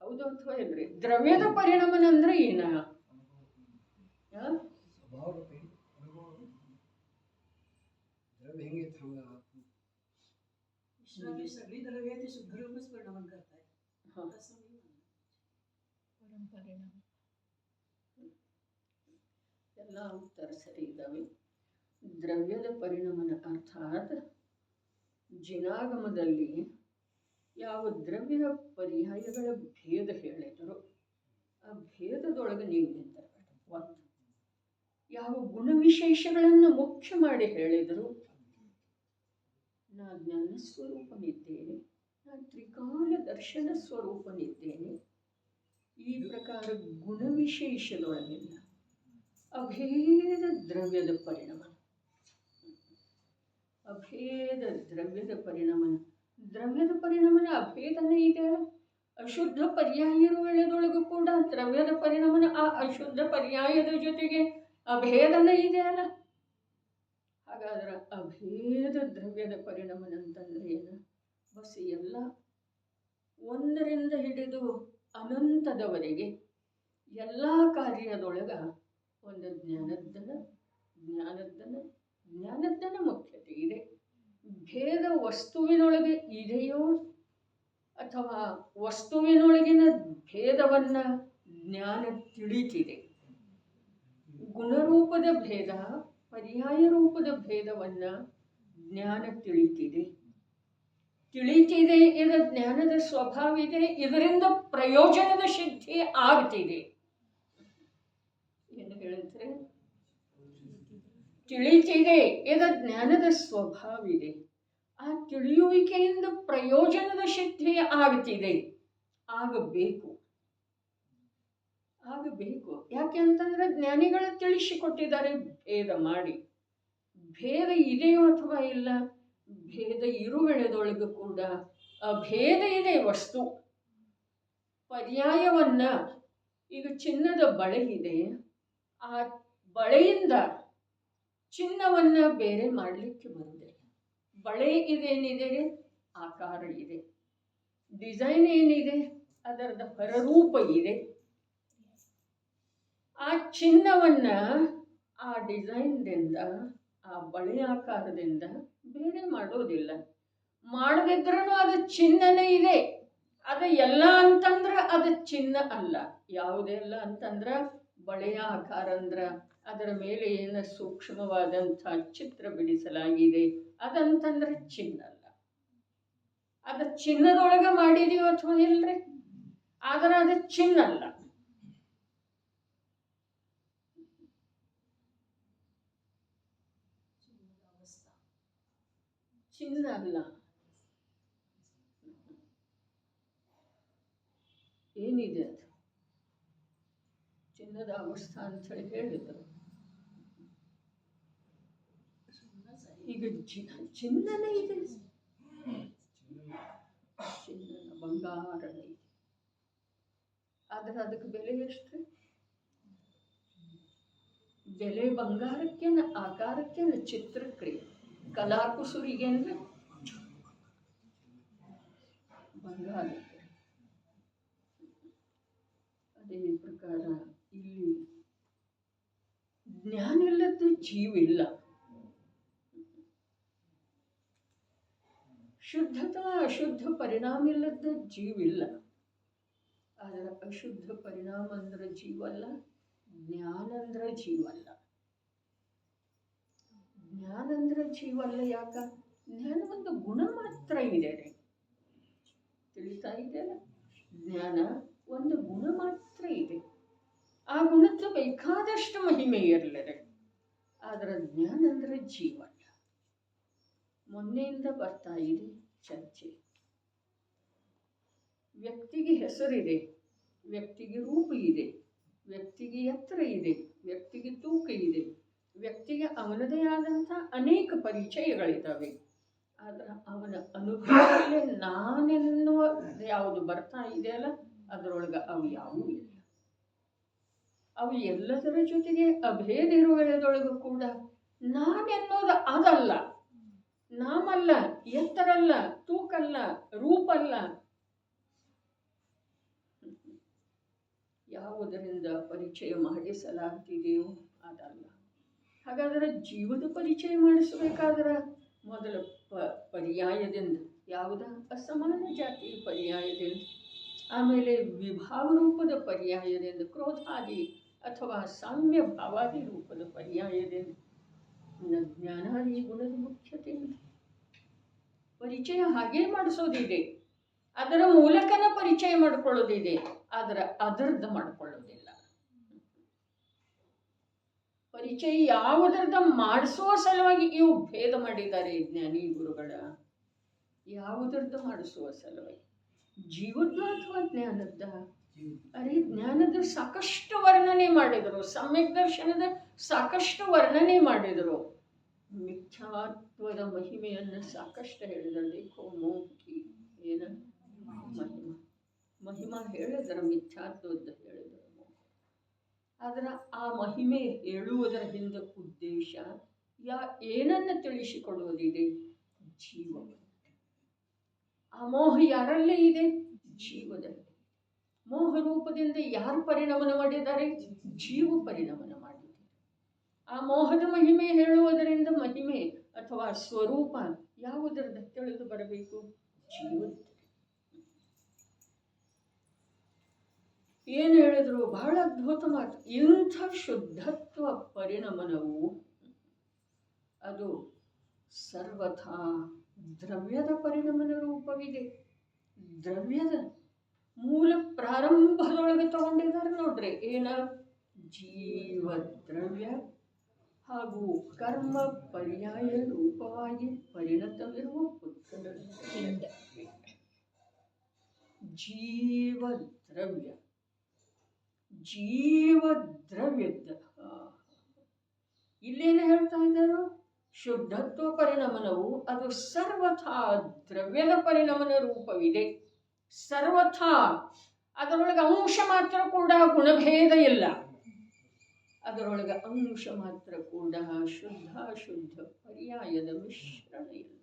ಹೌದು ಅಥವಾ ಇಲ್ರಿ? ದ್ರವ್ಯದ ಪರಿಣಮನ ಅಂದ್ರೆ ಏನ? ಎಲ್ಲ ಉತ್ತರ ಸರಿ ಇದ್ದಾವೆ. ದ್ರವ್ಯದ ಪರಿಣಮನ ಅರ್ಥಾತ್ ಜಿನಾಗಮದಲ್ಲಿ ಯಾವ ದ್ರವ್ಯದ ಪರ್ಯಾಯಗಳ ಭೇದ ಹೇಳಿದರು ಆ ಭೇದದೊಳಗೆ ನೀವು ನಿಂತಿರಬೇಕು. ಒಂದು ಯಾವ ಗುಣವಿಶೇಷಗಳನ್ನು ಮುಖ್ಯ ಮಾಡಿ ಹೇಳಿದರು, ನಾ ಜ್ಞಾನ ಸ್ವರೂಪನಿದ್ದೇನೆ, ನಾ ತ್ರಿಕಾಲ ದರ್ಶನ ಸ್ವರೂಪನಿದ್ದೇನೆ. ಈ ಪ್ರಕಾರ ಗುಣವಿಶೇಷದೊಳಗಿಲ್ಲ ಅಭೇದ ದ್ರವ್ಯದ ಪರಿಣಮನ. ಅಭೇದ ದ್ರವ್ಯದ ಪರಿಣಮನ, ದ್ರವ್ಯದ ಪರಿಣಮನ ಅಭೇದನೇ ಇದೆ. ಅಶುದ್ಧ ಪರ್ಯಾಯ ವೇಳೆದೊಳಗೂ ಕೂಡ ದ್ರವ್ಯದ ಪರಿಣಮನ ಆ ಅಶುದ್ಧ ಪರ್ಯಾಯದ ಜೊತೆಗೆ ಅಭೇದನೇ ಇದೆ ಅಲ್ಲ. ಹಾಗಾದ್ರೆ ಅಭೇದ ದ್ರವ್ಯದ ಪರಿಣಮನ ಅಂತಂದ್ರೆ ಏನು? ಬಸ್ ಎಲ್ಲ ಒಂದರಿಂದ ಹಿಡಿದು ಅನಂತದವರೆಗೆ ಎಲ್ಲ ಕಾರ್ಯದೊಳಗ ಒಂದು ಜ್ಞಾನದ್ದನ ಮುಖ್ಯತೆ ಇದೆ. ಭೇದ ವಸ್ತುವಿನೊಳಗೆ ಇದೆಯೋ ಅಥವಾ ವಸ್ತುವಿನೊಳಗಿನ ಭೇದವನ್ನ ಜ್ಞಾನ ತಿಳಿತಿದೆ. ಗುಣರೂಪದ ಭೇದ, ಪರ್ಯಾಯ ರೂಪದ ಭೇದವನ್ನ ಜ್ಞಾನ ತಿಳಿತಿದೆ. ಇದು ಜ್ಞಾನದ ಸ್ವಭಾವ ಇದೆ. ಇದರಿಂದ ಪ್ರಯೋಜನದ ಸಿದ್ಧಿ ಆಗ್ತಿದೆ. ಏನು ಹೇಳ್ತಾರೆ? ತಿಳಿತಿದೆ, ಇದು ಜ್ಞಾನದ ಸ್ವಭಾವ ಇದೆ. ಆ ತಿಳಿಯುವಿಕೆಯಿಂದ ಪ್ರಯೋಜನದ ಸಿದ್ಧಿ ಆಗ್ತಿದೆ. ಆಗಬೇಕು. ಯಾಕೆ ಅಂತಂದ್ರೆ ಜ್ಞಾನಿಗಳು ತಿಳಿಸಿಕೊಟ್ಟಿದ್ದಾರೆ ಭೇದ ಮಾಡಿ. ಭೇದ ಇದೆಯೋ ಅಥವಾ ಇಲ್ಲ, ಭೇದ ಇರುವೆಳೆದೊಳಗೂ ಕೂಡ ಅಭೇದ ಇದೆ ವಸ್ತು. ಪರ್ಯಾಯವನ್ನ, ಈಗ ಚಿನ್ನದ ಬಳೆ ಇದೆ, ಆ ಬಳೆಯಿಂದ ಚಿನ್ನವನ್ನ ಬೇರೆ ಮಾಡಲಿಕ್ಕೆ ಬರುವುದಿಲ್ಲ. ಬಳೆ ಇದೇನಿದೆ, ಆಕಾರ ಇದೆ. ಡಿಸೈನ್ ಏನಿದೆ, ಅದರದ ಹೊರರೂಪ ಇದೆ. ಆ ಚಿನ್ನವನ್ನ ಆ ಡಿಸೈನ್ದಿಂದ, ಆ ಬಳೆ ಆಕಾರದಿಂದ ಬೇರೆ ಮಾಡೋದಿಲ್ಲ. ಮಾಡದಿದ್ರೂ ಅದು ಚಿನ್ನನೇ ಇದೆ. ಅದು ಎಲ್ಲ ಅಂತಂದ್ರೆ ಅದು ಚಿನ್ನ ಅಲ್ಲ. ಯಾವುದೆಲ್ಲ ಅಂತಂದ್ರೆ ಬಳೆಯ ಆಕಾರ ಅಂದ್ರೆ ಅದರ ಮೇಲೆ ಏನು ಸೂಕ್ಷ್ಮವಾದಂಥ ಚಿತ್ರ ಬಿಡಿಸಲಾಗಿದೆ, ಅದಂತಂದ್ರೆ ಚಿನ್ನ ಅಲ್ಲ. ಅದು ಚಿನ್ನದೊಳಗೆ ಮಾಡಿದೀವಿ ಅಥವಾ ಇಲ್ರಿ? ಆದ್ರೆ ಅದು ಚಿನ್ನ ಅಲ್ಲ. ಚಿನ್ನ ಅಲ್ಲ. ಏನಿದೆ ಅದು? ಚಿನ್ನದ ಅವಸ್ಥಾ ಅಂತ ಹೇಳಿ ಹೇಳಿದರು. ಈಗ ಚಿನ್ನನೇ ಇದೆ, ಚಿನ್ನ ಬಂಗಾರನೇ ಇದೆ. ಆದ್ರೆ ಅದಕ್ಕೆ ಬೆಲೆ ಎಷ್ಟು? ಬೆಲೆ ಬಂಗಾರಕ್ಕೇನ, ಆಕಾರಕ್ಕೇನ, ಚಿತ್ರಕ್ರಿಯೆ. ಕಲಾಕುಸುರಿಗೆ ಅಂದರೆ ಬಂಗಾರಕ್ಕೆ. ಅದೇ ಪ್ರಕಾರ ಇಲ್ಲಿ ಜ್ಞಾನ ಇಲ್ಲದ ಜೀವ ಇಲ್ಲ. ಶುದ್ಧತಾ ಅಶುದ್ಧ ಪರಿಣಾಮ ಇಲ್ಲದ ಜೀವ ಇಲ್ಲ. ಆದರೆ ಅಶುದ್ಧ ಪರಿಣಾಮ ಅಂದ್ರೆ ಜೀವಲ್ಲ, ಜ್ಞಾನ ಅಂದ್ರೆ ಜೀವಲ್ಲ. ಜ್ಞಾನ ಅಂದ್ರೆ ಜೀವಲ್ಲ. ಯಾಕ? ಜ್ಞಾನ ಒಂದು ಗುಣ ಮಾತ್ರ ಇದೆ ರೀ, ತಿಳಿತಾ ಇದೆಯಲ್ಲ. ಜ್ಞಾನ ಒಂದು ಗುಣ ಮಾತ್ರ ಇದೆ. ಆ ಗುಣಕ್ಕೆ ಬೇಕಾದಷ್ಟು ಮಹಿಮೆ ಇರಲಿದೆ. ಆದರೆ ಜ್ಞಾನ ಅಂದ್ರೆ ಜೀವಲ್ಲ. ಮೊನ್ನೆಯಿಂದ ಬರ್ತಾ ಇದೆ ಚರ್ಚೆ. ವ್ಯಕ್ತಿಗೆ ಹೆಸರಿದೆ, ವ್ಯಕ್ತಿಗೆ ರೂಪ ಇದೆ, ವ್ಯಕ್ತಿಗೆ ಎತ್ತರ ಇದೆ, ವ್ಯಕ್ತಿಗೆ ತೂಕ ಇದೆ, ವ್ಯಕ್ತಿಗೆ ಅವನದೇ ಆದಂಥ ಅನೇಕ ಪರಿಚಯಗಳಿದ್ದಾವೆ. ಆದರೆ ಅವನ ಅನುಭವದಲ್ಲಿ ನಾನೆನ್ನುವ ಯಾವುದು ಬರ್ತಾ ಇದೆಯಲ್ಲ, ಅದರೊಳಗೆ ಅವು ಯಾವುವೂ ಇಲ್ಲ. ಅವು ಎಲ್ಲದರ ಜೊತೆಗೆ ಅಭೇದ ಇರುವುದರೊಳಗೂ ಕೂಡ ನಾನೆನ್ನೋದು ಅದಲ್ಲ, ನಾಮಲ್ಲ, ಎತ್ತರಲ್ಲ, ತೂಕಲ್ಲ, ರೂಪಲ್ಲ. ಯಾವುದರಿಂದ ಪರಿಚಯ ಮಾಡಿಸಲಾಗ್ತಿದೆಯೋ ಅದಲ್ಲ. ಹಾಗಾದರೆ ಜೀವದ ಪರಿಚಯ ಮಾಡಿಸಬೇಕಾದ್ರೆ ಮೊದಲ ಪರ್ಯಾಯದಿಂದ ಯಾವುದ? ಅಸಮಾನ ಜಾತಿ ಪರ್ಯಾಯದಿಂದ, ಆಮೇಲೆ ವಿಭಾವ ರೂಪದ ಪರ್ಯಾಯದಿಂದ, ಕ್ರೋಧಾದಿ ಅಥವಾ ಸಾಮ್ಯ ಭಾವಾದಿ ರೂಪದ ಪರ್ಯಾಯದಿಂದ, ಜ್ಞಾನಾದಿ ಗುಣದ ಮುಖ್ಯತೆಯಿಂದ ಪರಿಚಯ ಹಾಗೇ ಮಾಡಿಸೋದಿದೆ. ಅದರ ಮೂಲಕನ ಪರಿಚಯ ಮಾಡಿಕೊಳ್ಳೋದಿದೆ, ಆದರೆ ಅದರ್ಧ ಮಾಡಿಕೊಳ್ಳೋದಿಲ್ಲ. ಪರಿಚಯ ಯಾವುದರದ ಮಾಡಿಸುವ ಸಲುವಾಗಿ ಇವು ಭೇದ ಮಾಡಿದ್ದಾರೆ ಜ್ಞಾನಿ ಗುರುಗಳ. ಯಾವುದರದ ಮಾಡಿಸುವ ಸಲುವಾಗಿ? ಜೀವದ ಅಥವಾ ಜ್ಞಾನದ? ಅರೆ, ಜ್ಞಾನದ ಸಾಕಷ್ಟು ವರ್ಣನೆ ಮಾಡಿದರು, ಸಮ್ಯಕ್ ದರ್ಶನದ ಸಾಕಷ್ಟು ವರ್ಣನೆ ಮಾಡಿದರು, ಮಿಥ್ಯಾತ್ವದ ಮಹಿಮೆಯನ್ನು ಸಾಕಷ್ಟು ಹೇಳಿದರು. ದೇಖೋ ಮೋಹಿ ಏನ ಮಹಿಮಾ ಮಹಿಮಾ ಹೇಳಿದ್ರ, ಮಿಥ್ಯಾತ್ವದ ಹೇಳಿದರು. ಆದರೆ ಆ ಮಹಿಮೆ ಹೇಳುವುದರ ಹಿಂದೆ ಉದ್ದೇಶ ಏನನ್ನು ತಿಳಿಸಿಕೊಡುವುದಿದೆ? ಜೀವ. ಆ ಮೋಹ ಯಾರಲ್ಲೇ ಇದೆ? ಜೀವದಲ್ಲಿ. ಮೋಹ ರೂಪದಿಂದ ಯಾರು ಪರಿಣಮನ ಮಾಡಿದ್ದಾರೆ? ಜೀವ ಪರಿಣಮನ ಮಾಡಿದ್ದಾರೆ. ಆ ಮೋಹದ ಮಹಿಮೆ ಹೇಳುವುದರಿಂದ ಮಹಿಮೆ ಅಥವಾ ಸ್ವರೂಪ ಯಾವುದರದ ತಿಳಿದು ಬರಬೇಕು? ಜೀವದ. ಏನು ಹೇಳಿದ್ರು? ಬಹಳ ಅದ್ಭುತ ಮಾತು. ಇಂಥ ಶುದ್ಧತ್ವ ಪರಿಣಮನವು ಅದು ಸರ್ವಥಾ ದ್ರವ್ಯದ ಪರಿಣಮನ ರೂಪವಿದೆ. ದ್ರವ್ಯದ ಮೂಲ ಪ್ರಾರಂಭದೊಳಗೆ ತಗೊಂಡಿದ್ದಾರೆ ನೋಡ್ರಿ. ಏನ? ಜೀವದ್ರವ್ಯ ಹಾಗೂ ಕರ್ಮ ಪರ್ಯಾಯ ರೂಪವಾಗಿ ಪರಿಣತವಿರುವ ಪುತ್ರ ಪಿಂಡ. ಜೀವದ್ರವ್ಯ, ಜೀವದ್ರವ್ಯದ ಇಲ್ಲೇನು ಹೇಳ್ತಾ ಇದ್ದಾರೋ? ಶುದ್ಧತ್ವ ಪರಿಣಮನವು ಅದು ಸರ್ವಥಾ ದ್ರವ್ಯದ ಪರಿಣಮನ ರೂಪವಿದೆ. ಸರ್ವಥಾ ಅದರೊಳಗೆ ಅಂಶ ಮಾತ್ರ ಕೂಡ ಗುಣಭೇದ ಇಲ್ಲ. ಅದರೊಳಗೆ ಅಂಶ ಮಾತ್ರ ಕೂಡ ಶುದ್ಧ ಅಶುದ್ಧ ಪರ್ಯಾಯದ ಮಿಶ್ರಣ ಇಲ್ಲ.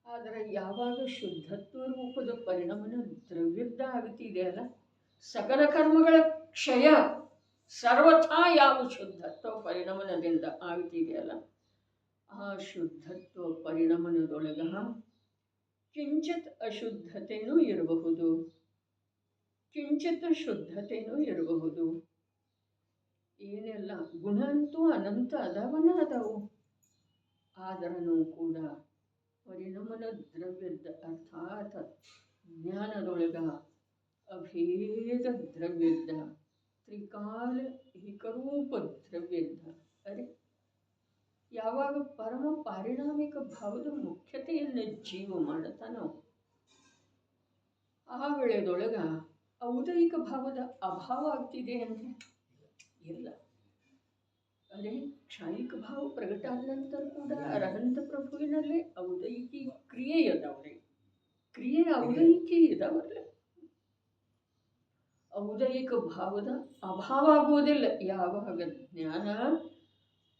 ಆದರೆ ಯಾವಾಗ ಶುದ್ಧತ್ವ ರೂಪದ ಪರಿಣಮನ ದ್ರವ್ಯದ ಆಗುತ್ತಿದೆ ಅಲ್ಲ, ಸಕಲ ಕರ್ಮಗಳ ಕ್ಷಯ ಸರ್ವಥಾ ಯಾವ ಶುದ್ಧತ್ವ ಪರಿಣಮನದಿಂದ ಆಗುತ್ತಿದೆಯಲ್ಲ, ಆ ಶುದ್ಧತ್ವ ಪರಿಣಮನದೊಳಗ ಕಿಂಚಿತ್ ಅಶುದ್ಧತೆಯೂ ಇರಬಹುದು, ಕಿಂಚಿತ್ ಶುದ್ಧತೆಯೂ ಇರಬಹುದು. ಏನೆಲ್ಲ ಗುಣ ಅಂತೂ ಅನಂತ ಅದಾವನ ಅದಾವು. ಆದರೂ ಕೂಡ ಪರಿಣಮನ ದ್ರವ್ಯದ ಅರ್ಥಾತ್ ಜ್ಞಾನದೊಳಗ ಅಭೇದ ದ್ರವ್ಯದ ತ್ರಿಕಾಲ ಏಕರೂಪ ದ್ರವ್ಯದ. ಅರೆ, ಯಾವಾಗ ಪರಮ ಪಾರಿಣಾಮಿಕ ಭಾವದ ಮುಖ್ಯತೆಯನ್ನು ಜೀವ ಮಾಡುತ್ತಾನೋ ಆ ವೇಳೆದೊಳಗ ಔದೈಕ ಭಾವದ ಅಭಾವ ಆಗ್ತಿದೆ ಅಂದರೆ ಇಲ್ಲ. ಅದೇ ಕ್ಷಣಿಕ ಭಾವ ಪ್ರಗಟ ಆದ ನಂತರ ಕೂಡ ಅರಹಂತ ಪ್ರಭುವಿನಲ್ಲೇ ಔದೈಕಿ ಕ್ರಿಯೆ ಅದಾವ್ರಿ. ಕ್ರಿಯೆ ಔದೈಕಿ ಇದಾವಲ್ಲ. ಔದೈಕ ಭಾವದ ಅಭಾವ ಆಗುವುದಿಲ್ಲ ಯಾವಾಗ ಜ್ಞಾನ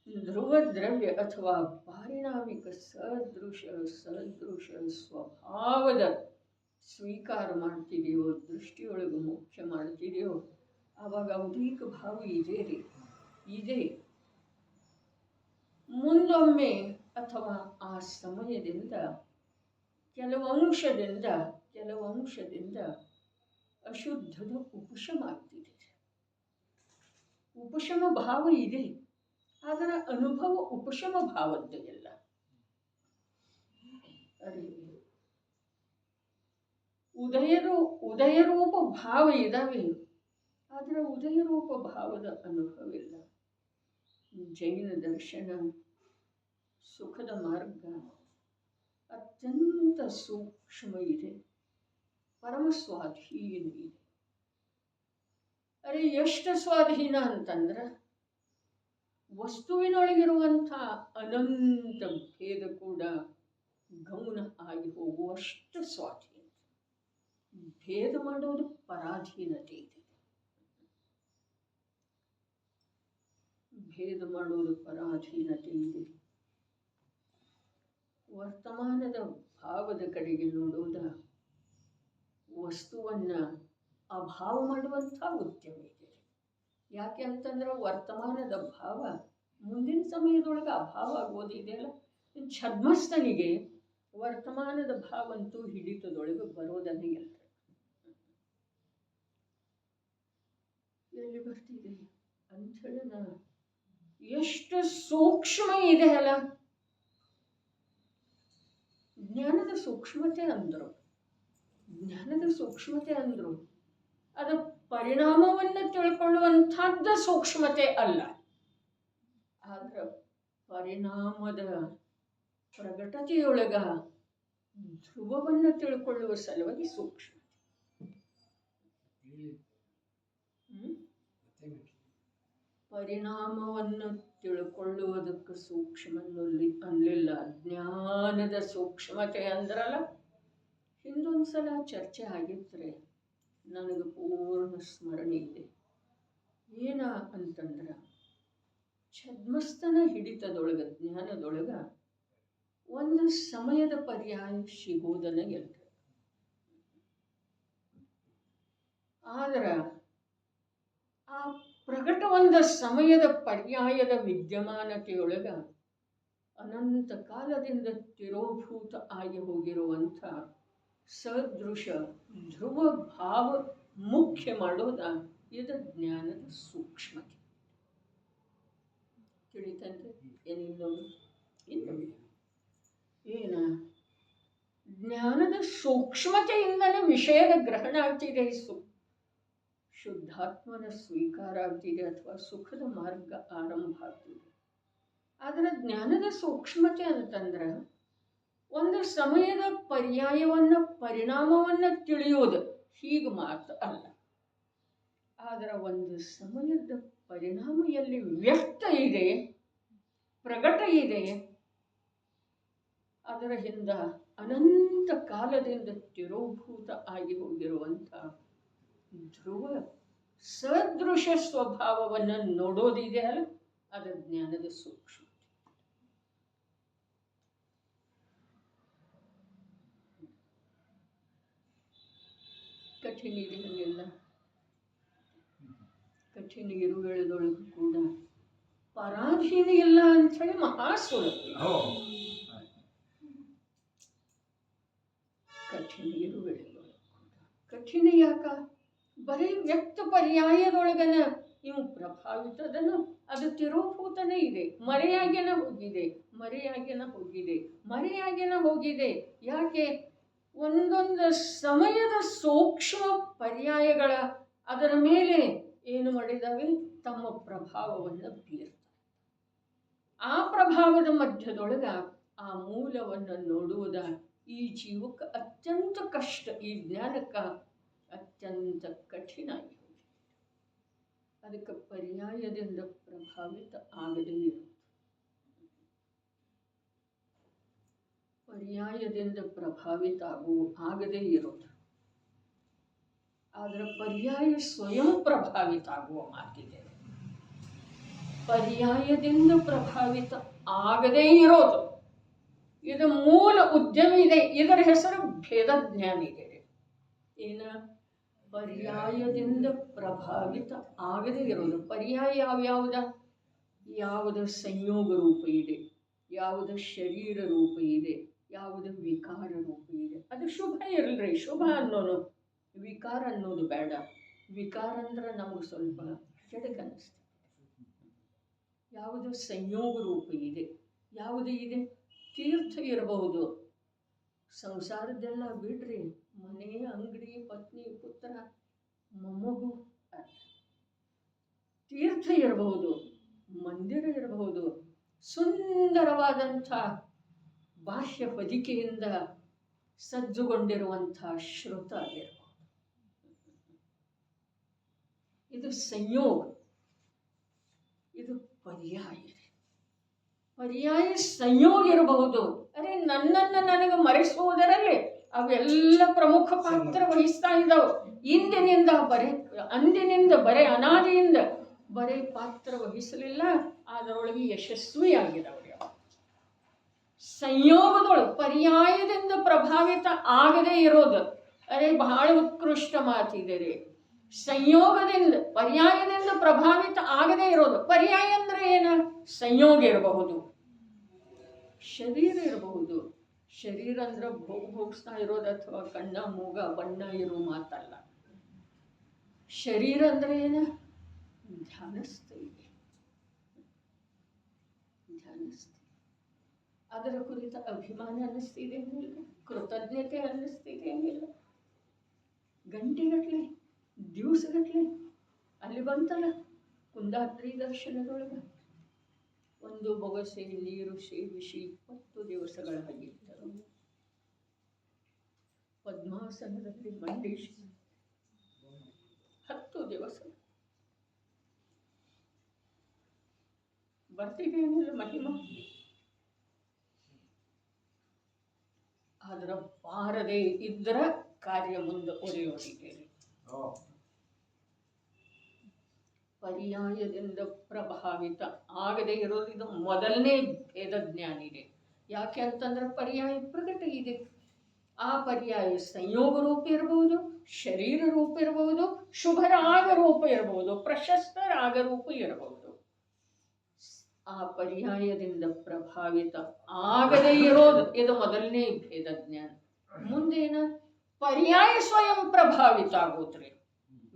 ಧ್ರುವ ದ್ರವ್ಯ ಅಥವಾ ಪಾರಿಣಾಮಿಕ ಸದೃಶ ಸ್ವಭಾವದ ಸ್ವೀಕಾರ ಮಾಡ್ತಿದೆಯೋ, ದೃಷ್ಟಿಯೊಳಗೆ ಮೋಕ್ಷ ಮಾಡ್ತಿದೆಯೋ, ಆವಾಗ ಔದಿಕ ಭಾವ ಇದೆ. ಮುಂದೊಮ್ಮೆ ಅಥವಾ ಆ ಸಮಯದಿಂದ ಕೆಲವಂಶದಿಂದ ಅಶುದ್ಧದ ಉಪಶಮ ಆಗ್ತಿದೆ. ಉಪಶಮ ಭಾವ ಇದೆ, ಅದರ ಅನುಭವ ಉಪಶಮ ಭಾವದ್ದು ಎಲ್ಲ. ಉದಯರೂಪ ಭಾವ ಇದಾವೆ, ಆದರೆ ಉದಯರೂಪ ಭಾವದ ಅನುಭವ ಇಲ್ಲ. ಜೈನ ದರ್ಶನ ಸುಖದ ಮಾರ್ಗ ಅತ್ಯಂತ ಸೂಕ್ಷ್ಮ ಇದೆ, ಪರಮ ಸ್ವಾಧೀನ ಇದೆ. ಅರೆ ಎಷ್ಟು ಸ್ವಾಧೀನ ಅಂತಂದ್ರೆ ವಸ್ತುವಿನೊಳಗಿರುವಂಥ ಅನಂತ ಭೇದ ಕೂಡ ಗೌಣ ಆಗಿ ಹೋಗುವಷ್ಟು ಸ್ವಾಧೀನ. ಭೇದ ಮಾಡೋದು ಪರಾಧೀನತೆ ಇದೆ. ಭೇದ ಮಾಡೋದು ಪರಾಧೀನತೆ ಇದೆ. ವರ್ತಮಾನದ ಭಾವದ ಕಡೆಗೆ ನೋಡೋದ ವಸ್ತುವನ್ನ ಅಭಾವ ಮಾಡುವಂಥ ಉದ್ಯಮ ಇದೆ. ಯಾಕೆ ಅಂತಂದ್ರೆ ವರ್ತಮಾನದ ಭಾವ ಮುಂದಿನ ಸಮಯದೊಳಗೆ ಅಭಾವ ಆಗೋದಿದೆಯಲ್ಲ. ಛದ್ಮಸ್ಥನಿಗೆ ವರ್ತಮಾನದ ಭಾವಂತೂ ಹಿಡಿತದೊಳಗೆ ಬರೋದನ್ನೇ ಎಲ್ಲ. ಎಲ್ಲಿ ಬರ್ತಿದೆ ಅಂಥೇಳಿ ನಾನು ಎಷ್ಟು ಸೂಕ್ಷ್ಮ ಇದೆ ಅಲ್ಲ. ಜ್ಞಾನದ ಸೂಕ್ಷ್ಮತೆ ಅಂದರು ಅದು ಪರಿಣಾಮವನ್ನು ತಿಳ್ಕೊಳ್ಳುವಂಥದ್ದ ಸೂಕ್ಷ್ಮತೆ ಅಲ್ಲ, ಆದ್ರೆ ಪರಿಣಾಮದ ಪ್ರಗಟತೆಯೊಳಗ ಧ್ರುವವನ್ನು ತಿಳ್ಕೊಳ್ಳುವ ಸಲುವಾಗಿ ಸೂಕ್ಷ್ಮ. ಪರಿಣಾಮವನ್ನು ತಿಳ್ಕೊಳ್ಳುವುದಕ್ಕೆ ಸೂಕ್ಷ್ಮ ಅನ್ನಲಿಲ್ಲ. ಜ್ಞಾನದ ಸೂಕ್ಷ್ಮತೆ ಅಂದ್ರಲ್ಲ, ಹಿಂದೊಂದ್ಸಲ ಚರ್ಚೆ ಆಗಿದ್ರೆ ನನಗೆ ಪೂರ್ಣ ಸ್ಮರಣೆ ಇದೆ. ಏನ ಅಂತಂದ್ರೆ ಛದ್ಮಸ್ಥನ ಹಿಡಿತದೊಳಗೆ ಜ್ಞಾನದೊಳಗ ಒಂದು ಸಮಯದ ಪರ್ಯಾಯ ಸಿಗೋದನ್ನ ಎಲ್ಲ. ಆದ್ರೆ ಆ ಪ್ರಕಟ ಒಂದು ಸಮಯದ ಪರ್ಯಾಯದ ವಿದ್ಯಮಾನತೆಯೊಳಗ ಅನಂತ ಕಾಲದಿಂದ ತಿರೋಭೂತ ಆಗಿ ಹೋಗಿರುವಂಥ ಸದೃಶ ಧ್ರುವ ಭಾವ ಮುಖ್ಯ ಮಾಡೋದ ಇದು ಜ್ಞಾನದ ಸೂಕ್ಷ್ಮತೆ. ತಿಳಿತಂದ್ರೆ ಏನ ಜ್ಞಾನದ ಸೂಕ್ಷ್ಮತೆಯಿಂದಲೇ ವಿಷಯದ ಗ್ರಹಣ ಆಗ್ತಿದೆ, ಶುದ್ಧಾತ್ಮನ ಸ್ವೀಕಾರ ಆಗ್ತಿದೆ, ಅಥವಾ ಸುಖದ ಮಾರ್ಗ ಆರಂಭ ಆಗ್ತಿದೆ. ಆದರೆ ಜ್ಞಾನದ ಸೂಕ್ಷ್ಮತೆ ಅಂತಂದ್ರೆ ಒಂದು ಸಮಯದ ಪರಿಣಾಮವನ್ನು ತಿಳಿಯೋದು ಹೀಗೆ ಮಾತ್ರ ಅಲ್ಲ. ಆದರೆ ಒಂದು ಸಮಯದ ಪರಿಣಾಮ ಎಲ್ಲಿ ವ್ಯಕ್ತ ಇದೆ, ಪ್ರಗಟ ಇದೆ, ಅದರ ಹಿಂದ ಅನಂತ ಕಾಲದಿಂದ ತಿರೋಭೂತ ಆಗಿ ಹೋಗಿರುವಂಥ ಧ್ರುವ ಸದೃಶ ಸ್ವಭಾವವನ್ನು ನೋಡೋದಿದೆ ಅಲ್ಲ, ಅದು ಜ್ಞಾನದ ಸೂಕ್ಷ್ಮ. ಕಠಿಣ ಇದೆ ಹಂಗೆಲ್ಲ. ಕಠಿಣ ಇರುವೆಳದೊಳಗೂ ಕೂಡ ಪರಾಧೀನ ಇಲ್ಲ ಅಂಥೇಳಿ ಮಹಾಸುಳು. ಕಠಿಣ ಇರುವೆಳದೊಳಗೂ ಕಠಿಣ ಯಾಕ? ಬರೀ ವ್ಯಕ್ತ ಪರ್ಯಾಯದೊಳಗನ ನೀವು ಪ್ರಭಾವಿತದನು, ಅದು ತಿರೋಭೂತನೇ ಇದೆ, ಮರೆಯಾಗೇನ ಹೋಗಿದೆ. ಯಾಕೆ? ಒಂದೊಂದು ಸಮಯದ ಸೂಕ್ಷ್ಮ ಪರ್ಯಾಯಗಳ ಅದರ ಮೇಲೆ ಏನು ಮಾಡಿದಾವೆ, ತಮ್ಮ ಪ್ರಭಾವವನ್ನು ಬೀರ್ತಾರೆ. ಆ ಪ್ರಭಾವದ ಮಧ್ಯದೊಳಗ ಆ ಮೂಲವನ್ನು ನೋಡುವುದ ಈ ಜೀವಕ್ಕೆ ಅತ್ಯಂತ ಕಷ್ಟ, ಈ ಜ್ಞಾನಕ್ಕೆ ಅತ್ಯಂತ ಕಠಿಣ ಆಗಿ ಹೋಗಿದೆ. ಅದಕ್ಕೆ ಪರ್ಯಾಯದಿಂದ ಪ್ರಭಾವಿತ ಆಗದೇ ಇರೋದು, ಆಗದೇ ಇರೋದು. ಆದರೆ ಪರ್ಯಾಯ ಸ್ವಯಂ ಪ್ರಭಾವಿತ ಆಗುವ ಮಾತಿದೆ. ಪರ್ಯಾಯದಿಂದ ಪ್ರಭಾವಿತ ಆಗದೇ ಇರೋದು. ಇದು ಮೂಲ ಉದ್ಯಮ ಇದೆ. ಇದರ ಹೆಸರು ಭೇದ ಜ್ಞಾನ ಇದೆ. ಏನ? ಪರ್ಯಾಯದಿಂದ ಪ್ರಭಾವಿತ ಆಗದೇ ಇರೋದು. ಪರ್ಯಾಯ ಯಾವ್ಯಾವುದ? ಯಾವುದ ಸಂಯೋಗ ರೂಪ ಇದೆ, ಯಾವುದ ಶರೀರ ರೂಪ ಇದೆ, ಯಾವುದ ವಿಕಾರ ರೂಪ ಇದೆ. ಅದು ಶುಭ ಇರಲ್ರಿ. ಶುಭ ಅನ್ನೋನು, ವಿಕಾರ ಅನ್ನೋದು ಬೇಡ. ವಿಕಾರ ಅಂದ್ರೆ ನಮಗೆ ಸ್ವಲ್ಪ ಕೆಡಕ್ ಅನ್ನಿಸ್ತದೆ. ಯಾವುದು ಸಂಯೋಗ ರೂಪ ಇದೆ, ಯಾವುದು ಇದೆ? ತೀರ್ಥ ಇರಬಹುದು. ಸಂಸಾರದ್ದೆಲ್ಲ ಬಿಡ್ರಿ, ಮನೆ, ಅಂಗಡಿ, ಪತ್ನಿ, ಪುತ್ರ, ಮೊಮ್ಮಗು. ತೀರ್ಥ ಇರಬಹುದು, ಮಂದಿರ ಇರಬಹುದು, ಸುಂದರವಾದಂಥ ಬಾಹ್ಯ ಹೊದಿಕೆಯಿಂದ ಸಜ್ಜುಗೊಂಡಿರುವಂಥ ಶ್ರುತ ಇರಬಹುದು. ಇದು ಸಂಯೋಗ, ಇದು ಪರ್ಯಾಯ. ಪರ್ಯಾಯ ಸಂಯೋಗ ಇರಬಹುದು. ಅರೆ, ನನ್ನನ್ನು ನನಗೆ ಮರೆಸುವುದರಲ್ಲಿ ಅವೆಲ್ಲ ಪ್ರಮುಖ ಪಾತ್ರ ವಹಿಸ್ತಾ ಇದ್ದಾವೆ. ಅಂದಿನಿಂದ ಬರೇ ಅನಾದಿಯಿಂದ ಬರೇ ಪಾತ್ರ ವಹಿಸಲಿಲ್ಲ, ಅದರೊಳಗೆ ಯಶಸ್ವಿಯಾಗಿದ್ದಾವೆ. ಸಂಯೋಗದೊಳಗೆ ಪರ್ಯಾಯದಿಂದ ಪ್ರಭಾವಿತ ಆಗದೇ ಇರೋದು. ಅರೆ, ಬಹಳ ಉತ್ಕೃಷ್ಟ ಮಾತಿದೆ ರೀ. ಸಂಯೋಗದಿಂದ, ಪರ್ಯಾಯದಿಂದ ಪ್ರಭಾವಿತ ಆಗದೇ ಇರೋದು. ಪರ್ಯಾಯ ಅಂದ್ರೆ ಏನ? ಸಂಯೋಗ ಇರಬಹುದು, ಶರೀರ ಇರಬಹುದು. ಶರೀರ ಅಂದ್ರೆ ಭೋಗಿಸ್ತಾ ಇರೋದು, ಅಥವಾ ಕಣ್ಣ, ಮೂಗ, ಬಣ್ಣ ಇರೋ ಮಾತಲ್ಲ. ಶರೀರ ಅಂದ್ರೆ ಏನ? ಧ್ಯಾನಸ್ಥಿತಿ. ಅದರ ಕುರಿತ ಅಭಿಮಾನ ಅನ್ನಿಸ್ತಿದೆ ಏನಿಲ್ಲ, ಕೃತಜ್ಞತೆ ಅನ್ನಿಸ್ತಿದೆ ಏನಿಲ್ಲ. ಗಂಟೆಗಟ್ಟಲೆ, ದಿವಸಗಟ್ಟಲೆ ಅಲ್ಲಿ ಬಂತಲ್ಲ ಕುಂದಾದ್ರಿ ದರ್ಶನದೊಳಗೆ ಒಂದು ಬೊಗಸೆ ನೀರು ಸೇವಿಸಿ 20 ದಿವಸಗಳ ಹಾಗಿದ್ದರು. ಪದ್ಮಾಸನದಲ್ಲಿ ಮಂಡಿಸಿ 10 ದಿವಸ ಬರ್ತಿದೇನಿಲ್ಲ ಮಹಿಮಾ. ಆದ್ರೆ ಬಾರದೆ ಇದ್ದರ ಕಾರ್ಯ ಮುಂದುವರಿಯೋದಿದೆ. ಪರ್ಯಾಯದಿಂದ ಪ್ರಭಾವಿತ ಆಗದೆ ಇರೋದು ಇದು ಮೊದಲನೇ ಭೇದ ಜ್ಞಾನ ಇದೆ. ಯಾಕೆ ಅಂತಂದ್ರೆ ಪರ್ಯಾಯ ಪ್ರಕಟ ಇದೆ. ಆ ಪರ್ಯಾಯ ಸಂಯೋಗ ರೂಪ ಇರಬಹುದು, ಶರೀರ ರೂಪ ಇರಬಹುದು, ಶುಭ ರಾಗ ರೂಪ ಇರಬಹುದು, ಪ್ರಶಸ್ತ ರಾಗ ರೂಪ ಇರಬಹುದು. ಆ ಪರ್ಯಾಯದಿಂದ ಪ್ರಭಾವಿತ ಆಗದೇ ಇರೋದು ಇದು ಮೊದಲನೇ ಭೇದ ಜ್ಞಾನ. ಮುಂದೇನ? ಪರ್ಯಾಯ ಸ್ವಯಂ ಪ್ರಭಾವಿತ ಆಗೋದ್ರಿ.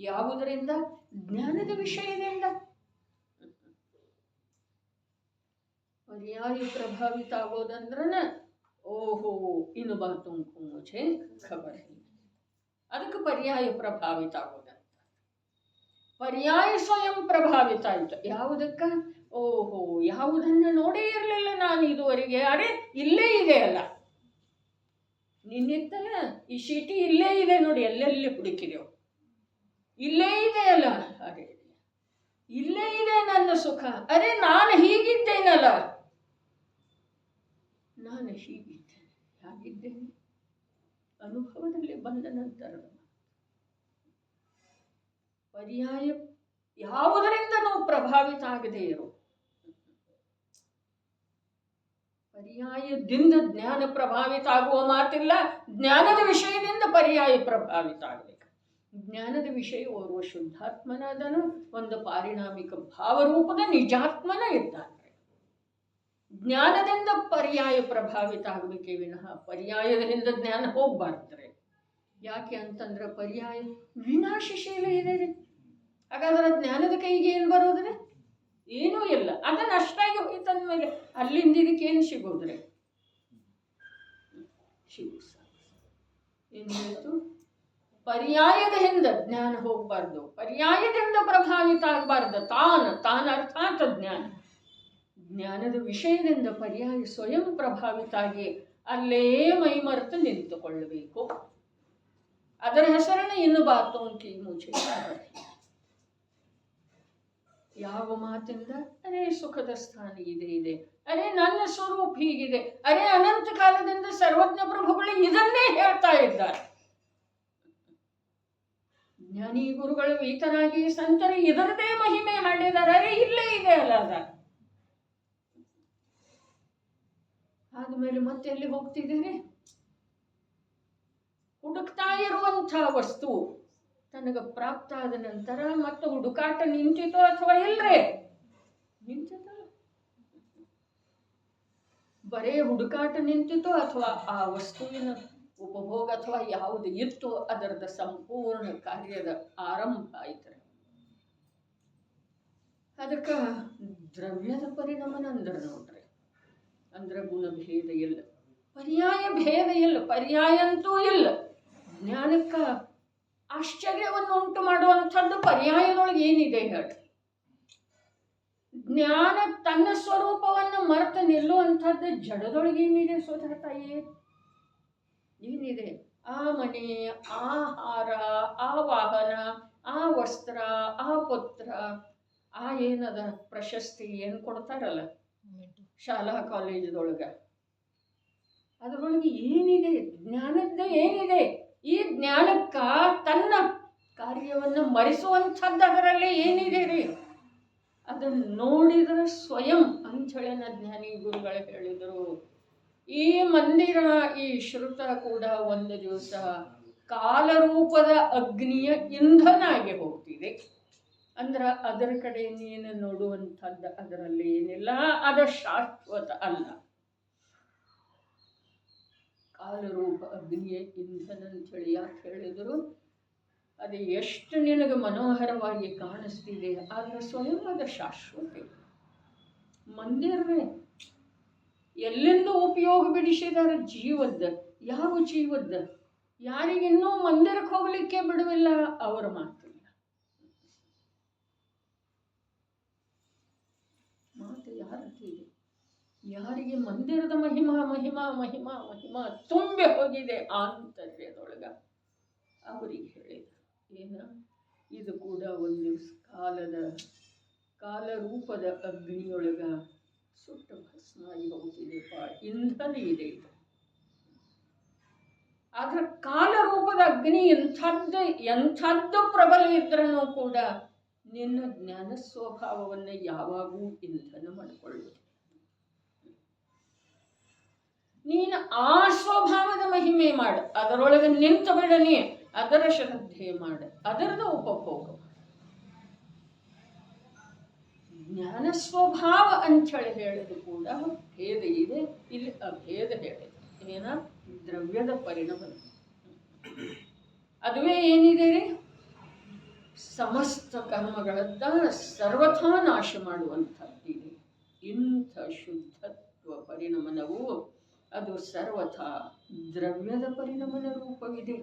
ಯಾವುದರಿಂದ? ಜ್ಞಾನದ ವಿಷಯದಿಂದ. ಪರ್ಯಾಯ ಪ್ರಭಾವಿತ ಆಗೋದಂದ್ರನ ಓಹೋ ಇನ್ನು ಬಾತು ಮುझे ಖಬರ್ है. ಅದಕ್ಕೆ ಪರ್ಯಾಯ ಪ್ರಭಾವಿತ ಆಗೋದಂತ. ಪರ್ಯಾಯ ಸ್ವಯಂ ಪ್ರಭಾವಿತ ಆಯ್ತು. ಯಾವುದಕ್ಕ? ಓಹೋ, ಯಾವುದನ್ನು ನೋಡೇ ಇರಲಿಲ್ಲ ನಾನು ಇದುವರೆಗೆ. ಅರೆ, ಇಲ್ಲೇ ಇದೆ ಅಲ್ಲ, ನಿನ್ನಿತ್ತಲ್ಲ ಈ ಶೀಟಿ ಇಲ್ಲೇ ಇದೆ ನೋಡಿ, ಎಲ್ಲೆಲ್ಲಿ ಹುಡುಕಿದೆವು, ಇಲ್ಲೇ ಇದೆ ಅಲ್ಲ. ಅರೆ, ಇಲ್ಲೇ ಇದೆ ನನ್ನ ಸುಖ. ಅರೆ, ನಾನು ಹೀಗಿದ್ದೇನಲ್ಲ, ನಾನು ಹೀಗಿದ್ದೇನೆ. ಹೇಗಿದ್ದೇನೆ? ಅನುಭವದಲ್ಲಿ ಬಂದ ನಂತರ ಪರ್ಯಾಯ ಯಾವುದರಿಂದ ನಾವು ಪ್ರಭಾವಿತ ಆಗದೇ ಇರೋ. ಪರ್ಯಾಯದಿಂದ ಜ್ಞಾನ ಪ್ರಭಾವಿತ ಆಗುವ ಮಾತಿಲ್ಲ. ಜ್ಞಾನದ ವಿಷಯದಿಂದ ಪರ್ಯಾಯ ಪ್ರಭಾವಿತ ಆಗಬೇಕು. ಜ್ಞಾನದ ವಿಷಯ ಓರ್ವ ಶುದ್ಧಾತ್ಮನಾದನು, ಒಂದು ಪಾರಿಣಾಮಿಕ ಭಾವರೂಪದ ನಿಜಾತ್ಮನ ಇದ್ದಾನೆ. ಜ್ಞಾನದಿಂದ ಪರ್ಯಾಯ ಪ್ರಭಾವಿತ ಆಗಬೇಕೇ ವಿನಃ ಪರ್ಯಾಯದಿಂದ ಜ್ಞಾನ ಹೋಗ್ಬಾರ್ದ್ರೆ. ಯಾಕೆ ಅಂತಂದ್ರೆ ಪರ್ಯಾಯ ವಿನಾಶಶೀಲ ಇದೆ ರೀ. ಹಾಗಾದ್ರೆ ಜ್ಞಾನದ ಕೈಗೆ ಏನು ಬರೋದ್ರೆ? ಏನೂ ಇಲ್ಲ. ಅದನ್ನ ಅಷ್ಟಾಗಿ ಹೋಯ್ತಂದ್ಮೇಲೆ ಅಲ್ಲಿಂದ ಇದಕ್ಕೇನು ಸಿಗೋದ್ರೆ? ಏನು ಹೇಳ್ತು? ಪರ್ಯಾಯದ ಹಿಂದೆ ಜ್ಞಾನ ಹೋಗ್ಬಾರ್ದು, ಪರ್ಯಾಯದಿಂದ ಪ್ರಭಾವಿತ ಆಗಬಾರ್ದು. ತಾನ ಅರ್ಥಾತ್ ಜ್ಞಾನ. ಜ್ಞಾನದ ವಿಷಯದಿಂದ ಪರ್ಯಾಯ ಸ್ವಯಂ ಪ್ರಭಾವಿತ ಆಗಿ ಅಲ್ಲೇ ಮೈಮರೆತು ನಿಂತುಕೊಳ್ಳಬೇಕು. ಅದರ ಹೆಸರನ್ನು ಇನ್ನು ಬಾತೋಂಕಿ ಮುझे ಖಬರ್ है. ಯಾವ ಮಾತಿಂದ? ಅರೆ, ಸುಖದ ಸ್ಥಾನ ಇದೆ. ಅರೆ, ನನ್ನ ಸ್ವರೂಪ ಹೀಗಿದೆ. ಅರೆ, ಅನಂತ ಕಾಲದಿಂದ ಸರ್ವಜ್ಞ ಪ್ರಭುಗಳು ಇದನ್ನೇ ಹೇಳ್ತಾ ಇದ್ದಾರೆ. ಜ್ಞಾನಿ ಗುರುಗಳು ಈತನಾಗಿ ಸಂತರು ಇದರದೇ ಮಹಿಮೆ ಹಾಡಿದ್ದಾರೆ. ಇಲ್ಲೇ ಇದೆ ಅಲ್ಲ ಅದ. ಆದ್ಮೇಲೆ ಮತ್ತೆ ಎಲ್ಲಿ ಹೋಗ್ತಿದ್ದೀರಿ? ಹುಡುಕ್ತಾ ಇರುವಂಥ ವಸ್ತು ತನಗೆ ಪ್ರಾಪ್ತ ಆದ ನಂತರ ಮತ್ತೆ ಹುಡುಕಾಟ ನಿಂತಿತೋ ಅಥವಾ ಇಲ್ರೇ? ನಿಂತಿತಲ್ಲ. ಬರೇ ಹುಡುಕಾಟ ನಿಂತಿತೋ ಅಥವಾ ಆ ವಸ್ತುವಿನ ಉಪಭೋಗ ಅಥವಾ ಯಾವುದು ಇತ್ತು ಅದರದ ಸಂಪೂರ್ಣ ಕಾರ್ಯದ ಆರಂಭ ಆಯ್ತು. ಅದಕ್ಕೆ ದ್ರವ್ಯದ ಪರಿಣಾಮನ ಅಂದ್ರೆ ನೋಡ್ರಿ, ಅಂದ್ರೆ ಗುಣಭೇದ ಇಲ್ಲ, ಪರ್ಯಾಯ ಭೇದ ಇಲ್ಲ, ಪರ್ಯಾಯ ಅಂತೂ ಇಲ್ಲ. ಜ್ಞಾನಕ್ಕೆ ಆಶ್ಚರ್ಯವನ್ನು ಉಂಟು ಮಾಡುವಂಥದ್ದು ಪರ್ಯಾಯದೊಳಗೆ ಏನಿದೆ ಹೇಳಿ? ಜ್ಞಾನ ತನ್ನ ಸ್ವರೂಪವನ್ನು ಮರೆತು ನಿಲ್ಲುವಂಥದ್ದು ಜಡದೊಳಗೆ ಏನಿದೆ? ಸ್ವತಃ ತಾಯಿಯೇ ಏನಿದೆ? ಆ ಮನೆ, ಆಹಾರ, ಆ ವಾಹನ, ಆ ವಸ್ತ್ರ, ಆ ಪುತ್ರ, ಆ ಏನದ ಪ್ರಶಸ್ತಿ ಏನು ಕೊಡ್ತಾರಲ್ಲ ಶಾಲಾ ಕಾಲೇಜದೊಳಗೆ, ಅದರೊಳಗೆ ಏನಿದೆ? ಜ್ಞಾನದ ಏನಿದೆ? ಈ ಜ್ಞಾನಕ್ಕ ತನ್ನ ಕಾರ್ಯವನ್ನು ಮರೆಸುವಂಥದ್ದು ಅದರಲ್ಲಿ ಏನಿದೆ ರೀ? ಅದನ್ನು ನೋಡಿದರೆ ಸ್ವಯಂ ಅಂಥೇಳಿ ಜ್ಞಾನಿ ಗುರುಗಳು ಹೇಳಿದರು. ಈ ಮಂದಿರ, ಈ ಶ್ರುತ ಕೂಡ ಒಂದು ದಿವಸ ಕಾಲರೂಪದ ಅಗ್ನಿಯ ಇಂಧನ ಆಗಿ ಹೋಗ್ತಿದೆ. ಅಂದ್ರೆ ಅದರ ಕಡೆ ನೀನು ನೋಡುವಂಥದ್ದು ಅದರಲ್ಲಿ ಏನಿಲ್ಲ, ಅದು ಶಾಶ್ವತ ಅಲ್ಲ. ಕಾಲರೂಪ ಅಗ್ನಿಯ ಇಂಧನ ಅಂಥೇಳಿ ಯಾಕೆ ಹೇಳಿದರು? ಅದು ಎಷ್ಟು ನಿನಗೆ ಮನೋಹರವಾಗಿ ಕಾಣಿಸ್ತಿದೆ, ಆದರೆ ಸ್ವಯಂ ಅದು ಶಾಶ್ವತ. ಮಂದಿರವೇ ಎಲ್ಲಿಂದ ಉಪಯೋಗ ಬಿಡಿಸಿದಾರೆ? ಜೀವದ್ದ. ಯಾವ ಜೀವದ್ದ? ಯಾರಿಗಿನ್ನೂ ಮಂದಿರಕ್ಕೆ ಹೋಗ್ಲಿಕ್ಕೆ ಬಿಡುವಿಲ್ಲ ಅವರ ಮಾತಿಲ್ಲ. ಮಾತು ಯಾರದಿದೆ? ಯಾರಿಗೆ ಮಂದಿರದ ಮಹಿಮಾ ಮಹಿಮಾ ಮಹಿಮಾ ಮಹಿಮಾ ತುಂಬಿ ಹೋಗಿದೆ ಆಂತರ್ಯದೊಳಗ, ಅವರಿಗೆ ಹೇಳಿದ ಏನ? ಇದು ಕೂಡ ಒಂದು ಕಾಲರೂಪದ ಅಗ್ನಿಯೊಳಗ ಸುಟ್ಟು ಭಸ್ಮಾಗಿ ಹೋಗ್ತಿದೆಪ್ಪ, ಇಂಧನ ಇದೆ ಇದು. ಆದ್ರೆ ಕಾಲರೂಪದ ಅಗ್ನಿ ಎಂಥದ್ದು ಪ್ರಬಲ ಇದ್ರೂ ಕೂಡ ನಿನ್ನ ಜ್ಞಾನ ಸ್ವಭಾವವನ್ನು ಯಾವಾಗೂ ಇಂಧನ ಮಾಡಿಕೊಳ್ಳುವುದು. ನೀನು ಆ ಸ್ವಭಾವದ ಮಹಿಮೆ ಮಾಡು, ಅದರೊಳಗೆ ನಿಂತ ಬಿಡನೆ, ಅದರ ಶ್ರದ್ಧೆ ಮಾಡು, ಅದರದ ಉಪಭೋಗ. ಜ್ಞಾನ ಸ್ವಭಾವ ಅಂಥೇಳಿ ಹೇಳಿದ್ರು ಕೂಡ ಭೇದ ಇದೆ, ಇಲ್ಲಿ ಅಭೇದ ಹೇಳಿದೆ. ಏನ? ದ್ರವ್ಯದ ಪರಿಣಾಮ. ಅದುವೇ ಏನಿದೆ ರೀ? ಸಮಸ್ತ ಕರ್ಮಗಳನ್ನ ಸರ್ವಥಾ ನಾಶ ಮಾಡುವಂಥದ್ದಿದೆ. ಇಂಥ ಶುದ್ಧತ್ವ ಪರಿಣಮನವು ಅದು ಸರ್ವಥಾ ದ್ರವ್ಯದ ಪರಿಣಮನ ರೂಪವಿದೆ.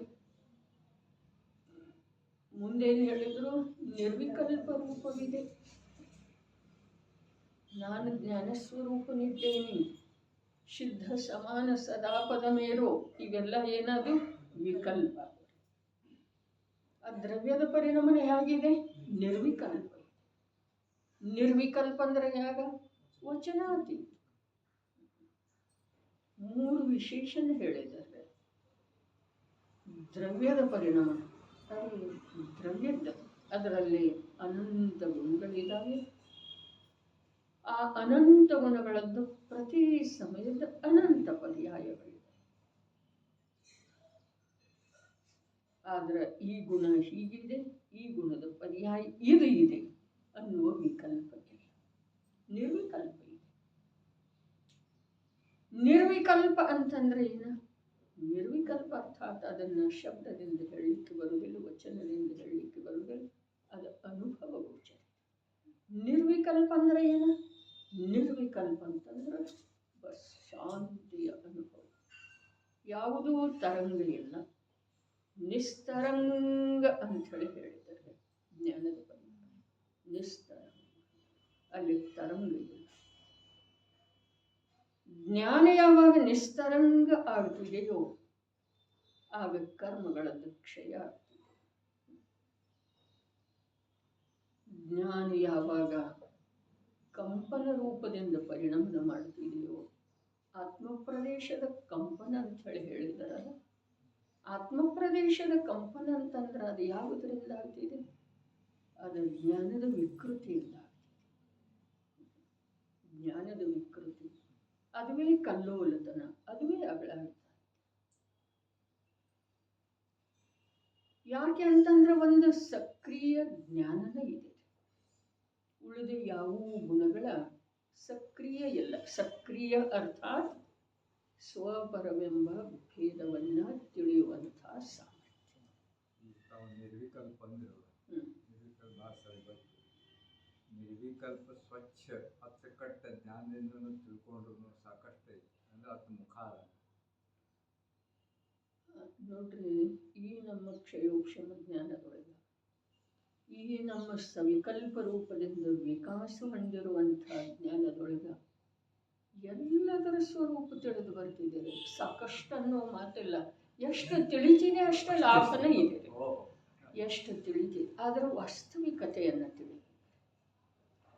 ಮುಂದೇನು ಹೇಳಿದ್ರು? ನಿರ್ವಿಕಲ್ಪ ರೂಪವಿದೆ. ನಾನು ಜ್ಞಾನಸ್ವರೂಪನಿದ್ದೇನೆ, ಶುದ್ಧ ಸಮಾನ ಸದಾಪದ ಮೇರು, ಇವೆಲ್ಲ ಏನದು? ವಿಕಲ್ಪ. ಆ ದ್ರವ್ಯದ ಪರಿಣಾಮನ ಹೇಗಿದೆ? ನಿರ್ವಿಕಲ್ಪ. ನಿರ್ವಿಕಲ್ಪ ಅಂದ್ರೆ ಯಾಗ? ವಚನಾತಿ. ಮೂರು ವಿಶೇಷಣ ಹೇಳಿದ್ದಾರೆ. ದ್ರವ್ಯದ ಪರಿಣಾಮ ದ್ರವ್ಯದ, ಅದರಲ್ಲಿ ಅನಂತ ಗುಣಗಳಿದ್ದಾವೆ. ಆ ಅನಂತ ಗುಣಗಳದ್ದು ಪ್ರತಿ ಸಮಯದ ಅನಂತ ಪರ್ಯಾಯಗಳಿವೆ. ಆದ್ರೆ ಈ ಗುಣ ಹೀಗಿದೆ, ಈ ಗುಣದ ಪರ್ಯಾಯ ಇದು ಇದೆ ಅನ್ನುವ ವಿಕಲ್ಪ ಇಲ್ಲ. ನಿರ್ವಿಕಲ್ಪ ಇದೆ. ನಿರ್ವಿಕಲ್ಪ ಅಂತಂದ್ರೆ ಏನು? ನಿರ್ವಿಕಲ್ಪ ಅರ್ಥಾತ್ ಅದನ್ನು ಶಬ್ದದಿಂದ ಹೇಳಲಿಕ್ಕೆ ಬರುವುದಿಲ್ಲ, ವಚನದಿಂದ ಹೇಳಲಿಕ್ಕೆ ಬರುವುದಿಲ್ಲ, ಅದು ಅನುಭವ ಗೋಚರ. ನಿರ್ವಿಕಲ್ಪ ಅಂದ್ರೆ ಏನು? ನಿರ್ವಿಕಲ್ಪ ಅಂತಂದ್ರೆ ಬಸ್ ಶಾಂತಿಯ ಅನುಭವ, ಯಾವುದೂ ತರಂಗ ಇಲ್ಲ, ನಿಸ್ತರಂಗ ಅಂಥೇಳಿ ಹೇಳಿದ್ದಾರೆ ಜ್ಞಾನದ ಪರಿಣಾಮ. ನಿಸ್ತರಂಗ, ಅಲ್ಲಿ ತರಂಗ ಇಲ್ಲ. ಜ್ಞಾನ ಯಾವಾಗ ನಿಸ್ತರಂಗ ಆಗ್ತಿದೆಯೋ ಆಗ ಕರ್ಮಗಳದ್ದು ಕ್ಷಯ ಆಗ್ತದೆ. ಜ್ಞಾನ ಯಾವಾಗ ಕಂಪನ ರೂಪದಿಂದ ಪರಿಣಾಮ ಮಾಡ್ತಿದೆಯೋ, ಆತ್ಮಪ್ರವೇಶದ ಕಂಪನ ಅಂತ ಹೇಳಿ ಹೇಳಿದಾರಲ್ಲ, ಆತ್ಮಪ್ರದೇಶದ ಕಂಪನ ಅಂತಂದ್ರೆ ಅದು ಯಾವುದರಿಂದ ಆಗ್ತಿದೆ? ಅದು ಜ್ಞಾನದ ವಿಕೃತಿಯಿಂದ ಆಗ್ತಿದೆ. ಜ್ಞಾನದ ವಿಕೃತಿ, ಅದುವೇ ಕಲ್ಲೋಲತನ, ಅದುವೇ ಅಗಳಾಗ್ತದೆ. ಯಾಕೆ ಅಂತಂದ್ರೆ ಒಂದು ಸಕ್ರಿಯ ಜ್ಞಾನನ ಇದೆ. ಉಳಿದ ಯಾವುವು ಗುಣಗಳ ಸಕ್ರಿಯ ಇಲ್ಲ. ಸಕ್ರಿಯ ಅರ್ಥಾತ್ ಸ್ವಪರವೆಂಬ ಭೇದವನ್ನ ತಿಳಿಯುವಂತಹ ಸಾಮರ್ಥ್ಯ. ನಿರ್ವಿಕಲ್ಪ ಅಂದ್ರೆ ನಿರ್ವಿಕಲ್ಪ ಭಾಷೆ ಬಂತು. ನಿರ್ವಿಕಲ್ಪ ಸ್ವಚ್ಛ ಅಚ್ಚುಕಟ್ಟ ಜ್ಞಾನದಿಂದ ತಿಳ್ಕೊಂಡ್ರು ಸಾಕಷ್ಟು ಐತಿ. ಅಂದ್ರೆ ಅದು ಮುಖಾರ ನೋಡ್ರಿ, ಈ ನಮ್ಮ ಕ್ಷಯೋಕ್ಷಮ ಜ್ಞಾನದೊಳಗೆ ಈ ನಮ್ಮ ಸವಿಕಲ್ಪ ರೂಪದಿಂದ ವಿಕಾಸ ಹೊಂದಿರುವಂತಹ ಜ್ಞಾನದೊಳಗೆ ಎಲ್ಲದರ ಸ್ವರೂಪ ತಿಳಿದು ಬರ್ತಿದೆ. ಸಾಕಷ್ಟು ಅನ್ನೋ ಮಾತಿಲ್ಲ. ಎಷ್ಟು ತಿಳಿತಿದೆ ಅಷ್ಟು ಲಾಭನ ಇದೆ. ಎಷ್ಟು ತಿಳಿದಿದೆ, ಅದರ ವಾಸ್ತವಿಕತೆಯನ್ನು ತಿಳಿ.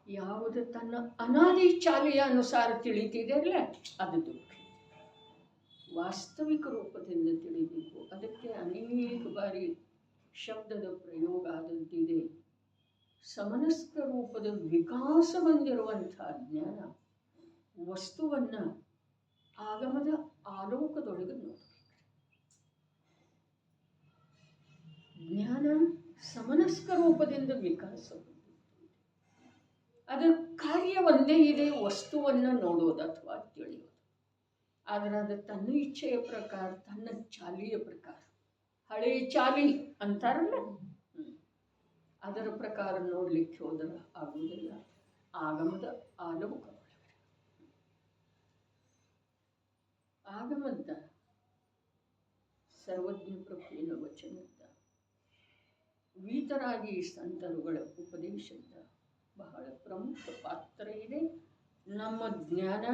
ಯಾವುದು ತನ್ನ ಅನಾದಿ ಚಾಲಿಯ ಅನುಸಾರ ತಿಳಿತಿದೆ ಅಲ್ಲ, ಅದು ದುಃಖ. ವಾಸ್ತವಿಕ ರೂಪದಿಂದ ತಿಳಿಬೇಕು. ಅದಕ್ಕೆ ಅನೇಕ ಬಾರಿ ಶಬ್ದದ ಪ್ರಯೋಗ ಆದಂತಿದೆ. ಸಮನಸ್ಕ ರೂಪದ ವಿಕಾಸ ಹೊಂದಿರುವಂತಹ ಜ್ಞಾನ ವಸ್ತುವನ್ನು ಆಗಮದ ಆಲೋಕದೊಳಗೆ ನೋಡಬೇಕು. ಜ್ಞಾನ ಸಮನಸ್ಕ ರೂಪದಿಂದ ವಿಕಾಸ ಹೊಂದಿದೆ. ಅದರ ಕಾರ್ಯ ಒಂದೇ ಇದೆ, ವಸ್ತುವನ್ನು ನೋಡೋದು ಅಥವಾ ತಿಳಿಯೋದು. ಆದರೆ ಅದು ತನ್ನ ಇಚ್ಛೆಯ ಪ್ರಕಾರ, ತನ್ನ ಚಾಲಿಯ ಪ್ರಕಾರ, ಹಳೆ ಚಾಲಿ ಅಂತಾರಲ್ಲ, ಅದರ ಪ್ರಕಾರ ನೋಡ್ಲಿಕ್ಕೆ ಹೋದರೆ ಆಗುವುದಿಲ್ಲ. ಆಗಮದ ಆಲೋಕ, ಆಗಮದ ಸರ್ವಜ್ಞ ಪ್ರಭುವಿನ ವಚನದ ವೀತರಾಗಿ ಸಂತರುಗಳ ಉಪದೇಶದ ಬಹಳ ಪ್ರಮುಖ ಪಾತ್ರ ಇದೆ. ನಮ್ಮ ಜ್ಞಾನ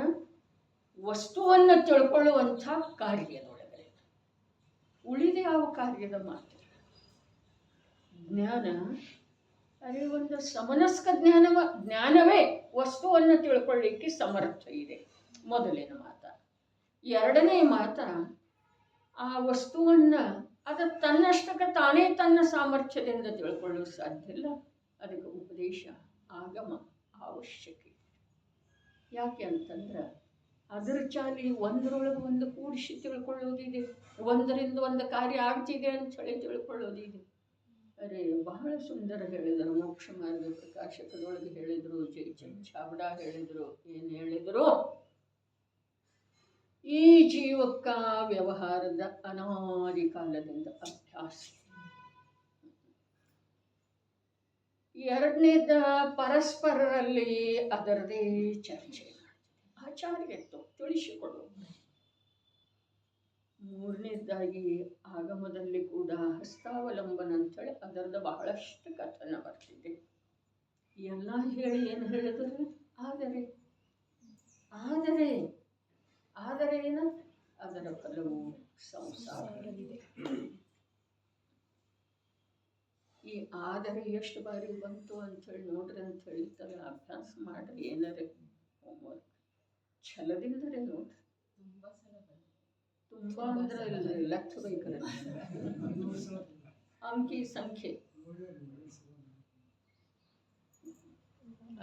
ವಸ್ತುವನ್ನು ತಿಳ್ಕೊಳ್ಳುವಂಥ ಕಾರ್ಯದೊಳಗೆ ಉಳಿದ ಯಾವ ಕಾರ್ಯದ ಮಾತು. ಜ್ಞಾನ ಅದೇ ಒಂದು ಸಮನಸ್ಕ ಜ್ಞಾನವೇ ವಸ್ತುವನ್ನು ತಿಳ್ಕೊಳ್ಳಿಕ್ಕೆ ಸಮರ್ಥ ಇದೆ, ಮೊದಲಿನ ಮಾತ. ಎರಡನೇ ಮಾತ, ಆ ವಸ್ತುವನ್ನು ಅದು ತನ್ನಷ್ಟಕ್ಕೆ ತಾನೇ ತನ್ನ ಸಾಮರ್ಥ್ಯದಿಂದ ತಿಳ್ಕೊಳ್ಳೋದು ಸಾಧ್ಯ ಇಲ್ಲ. ಅದಕ್ಕೆ ಉಪದೇಶ, ಆಗಮ ಅವಶ್ಯಕ. ಯಾಕೆ ಅಂತಂದ್ರೆ ಅದರ ಚಾಲಿ ಒಂದರೊಳಗೆ ಒಂದು ಕೂಡಿಸಿ ತಿಳ್ಕೊಳ್ಳೋದಿದೆ, ಒಂದರಿಂದ ಒಂದು ಕಾರ್ಯ ಆಗ್ತಿದೆ ಅಂತ ಹೇಳಿ ತಿಳ್ಕೊಳ್ಳೋದಿದೆ. ಅರೆ ಬಹಳ ಸುಂದರ ಹೇಳಿದರು. ಮೋಕ್ಷ ಮಾರ್ಗ ಪ್ರಕಾಶಕದೊಳಗೆ ಹೇಳಿದರು, ಜಯಚಂದ್ ಚಾವ್ಡಾ ಹೇಳಿದರು. ಏನು ಹೇಳಿದರು? ಈ ಜೀವಕ್ಕ ವ್ಯವಹಾರದ ಅನಾದಿ ಕಾಲದಿಂದ ಅಭ್ಯಾಸ. ಎರಡನೇದ ಪರಸ್ಪರರಲ್ಲಿ ಅದರದೇ ಚರ್ಚೆ, ಆಚಾರ್ಯತ್ವ ತಿಳಿಸಿಕೊಡು. ಮೂರನೇದಾಗಿ ಆಗಮದಲ್ಲಿ ಕೂಡ ಹಸ್ತಾವಲಂಬನ ಅಂತೇಳಿ ಅದರದ್ದು ಬಹಳಷ್ಟು ಕಥನ ಬರ್ತಿದೆ. ಎಲ್ಲ ಹೇಳಿ ಏನು ಹೇಳಿದ್ರು? ಆದರೆ ಆದರೆ ಆದರೆ ಏನು? ಅದರ ಫಲವು ಸಂಸಾರವಿದೆ. ಈ ಆದರೆ ಎಷ್ಟು ಬಾರಿ ಬಂತು ಅಂಥೇಳಿ ನೋಡ್ರಿ ಅಂತ ಹೇಳ್ತಾರೆ. ಅಭ್ಯಾಸ ಮಾಡ್ರಿ, ಏನಾರೆ ಹೋಮ್ವರ್ಕ್ ಛಲದಿಂದರೆ ನೋಡ್ರಿ. ತುಂಬ ಅಂದ್ರೆ ಇಲ್ಲರಿ, ಲೆಕ್ಕ ಬೇಕಲ್ಲ, ಅಂಕಿ ಸಂಖ್ಯೆ,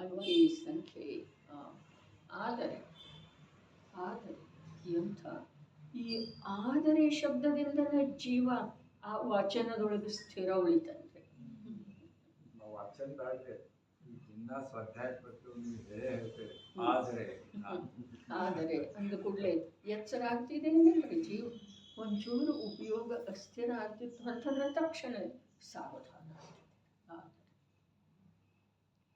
ಅಂಕಿ ಸಂಖ್ಯೆ. ಆದರೆ ಆದರೆ ಎಂಥ ಈ ಆದರೆ ಶಬ್ದದಿಂದಲೇ ಜೀವ ಆ ವಾಚನದೊಳಗೆ ಸ್ಥಿರ ಉಳಿತಂತೆ. ವಾಚನ ದಿನ ಸ್ವಾಧ್ಯಾಯ ಪಟ್ಟು ಹೇಳ್ತೇವೆ. ಆದರೆ ಅಂದ ಕೂಡಲೇ ಎಚ್ಚರ ಆಗ್ತಿದೆ ಅಂದ್ರೆ ಜೀವ ಒಂಚೂರು ಉಪಯೋಗ ಅಸ್ಥಿರ ಆಗ್ತಿತ್ತು ಅಂತಂದ್ರೆ ತಕ್ಷಣ ಸಾವಧಾನ.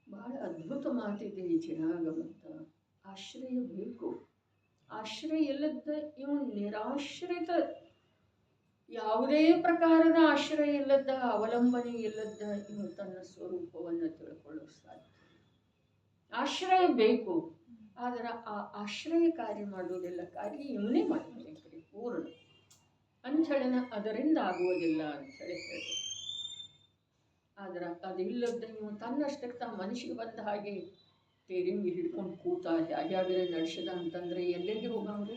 ಬಹಳ ಅದ್ಭುತ ಮಾತಿದೆ ಈ ಜನಾಗಮಂತ. ಆಶ್ರಯ ಬೇಕು. ಆಶ್ರಯ ಇಲ್ಲದ ಇವನು ನಿರಾಶ್ರಿತ, ಯಾವುದೇ ಪ್ರಕಾರದ ಆಶ್ರಯ ಇಲ್ಲದ, ಅವಲಂಬನೆ ಇಲ್ಲದ ಇವನು ತನ್ನ ಸ್ವರೂಪವನ್ನು ತಿಳ್ಕೊಳ್ಳೋ ಸಾಧ್ಯ. ಆಶ್ರಯ ಬೇಕು, ಆದರೆ ಆ ಆಶ್ರಯ ಕಾರ್ಯ ಮಾಡೋದಿಲ್ಲ. ಕಾರ್ಯ ಇವನೇ ಮಾಡಬೇಕ್ರಿ ಪೂರ್ಣ ಅಂಥೇಳಿನ ಅದರಿಂದ ಆಗುವುದಿಲ್ಲ ಅಂಥೇಳಿ ಹೇಳಿ. ಆದ್ರೆ ಅದಿಲ್ಲದ ಇವನು ತನ್ನಷ್ಟಕ್ಕೆ ತಾ ಮನುಷ್ಯಗೆ ಬಂದ ಹಾಗೆ ಟೇರಿಂಗ್ ಹಿಡ್ಕೊಂಡು ಕೂತ ಹೇಗಾದ್ರೆ ನಡೆಸಿದ ಅಂತಂದ್ರೆ ಎಲ್ಲೆಲ್ಲಿ ಹೋಗವ್ರು?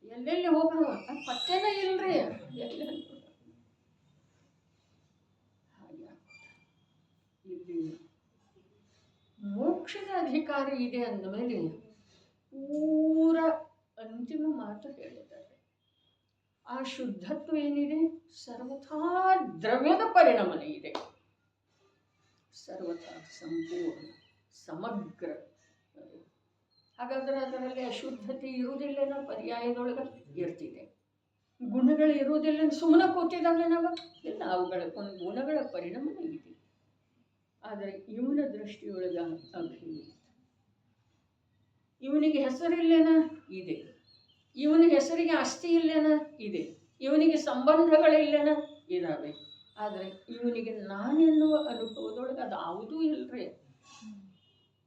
ಎಲ್ಲೆಲ್ಲಿ ಹೋಗವ ಅದು ಪತ್ತೆನೇ ಇಲ್ರಿ. ಎಲ್ಲೆಲ್ಲಿ ಹಾಗೆ ಇಲ್ಲಿ ಮೋಕ್ಷದ ಅಧಿಕಾರ ಇದೆ ಅಂದಮೇಲೆ ಪೂರ ಅಂತಿಮ ಮಾತು ಹೇಳಿದ್ದಾರೆ. ಆ ಶುದ್ಧತ್ವ ಏನಿದೆ ಸರ್ವಥಾ ದ್ರವ್ಯದ ಪರಿಣಮನೆ ಇದೆ. ಸರ್ವಥಾ ಸಂಪೂರ್ಣ ಸಮಗ್ರ. ಹಾಗಾದ್ರೆ ಅದರಲ್ಲಿ ಅಶುದ್ಧತೆ ಇರುವುದಿಲ್ಲ, ಪರ್ಯಾಯದೊಳಗೆ ಇರ್ತಿದೆ. ಗುಣಗಳು ಇರುವುದಿಲ್ಲ, ಸುಮ್ಮನೆ ಕೂತಿದ್ದಾವೆ ನಾವು ಇಲ್ಲ, ಅವುಗಳ ಗುಣಗಳ ಪರಿಣಾಮನೇ ಇದೆ. ಆದರೆ ಇವನ ದೃಷ್ಟಿಯೊಳಗ ಅಭಿವೃದ್ಧಿ. ಇವನಿಗೆ ಹೆಸರಿಲ್ಲೇನ ಇದೆ, ಇವನ ಹೆಸರಿಗೆ ಆಸ್ತಿ ಇಲ್ಲೇನ ಇದೆ, ಇವನಿಗೆ ಸಂಬಂಧಗಳಿಲ್ಲೇನ ಇದ್ದಾವೆ. ಆದರೆ ಇವನಿಗೆ ನಾನೆನ್ನುವ ಅನುಭವದೊಳಗೆ ಅದು ಯಾವುದೂ ಇಲ್ಲರಿ.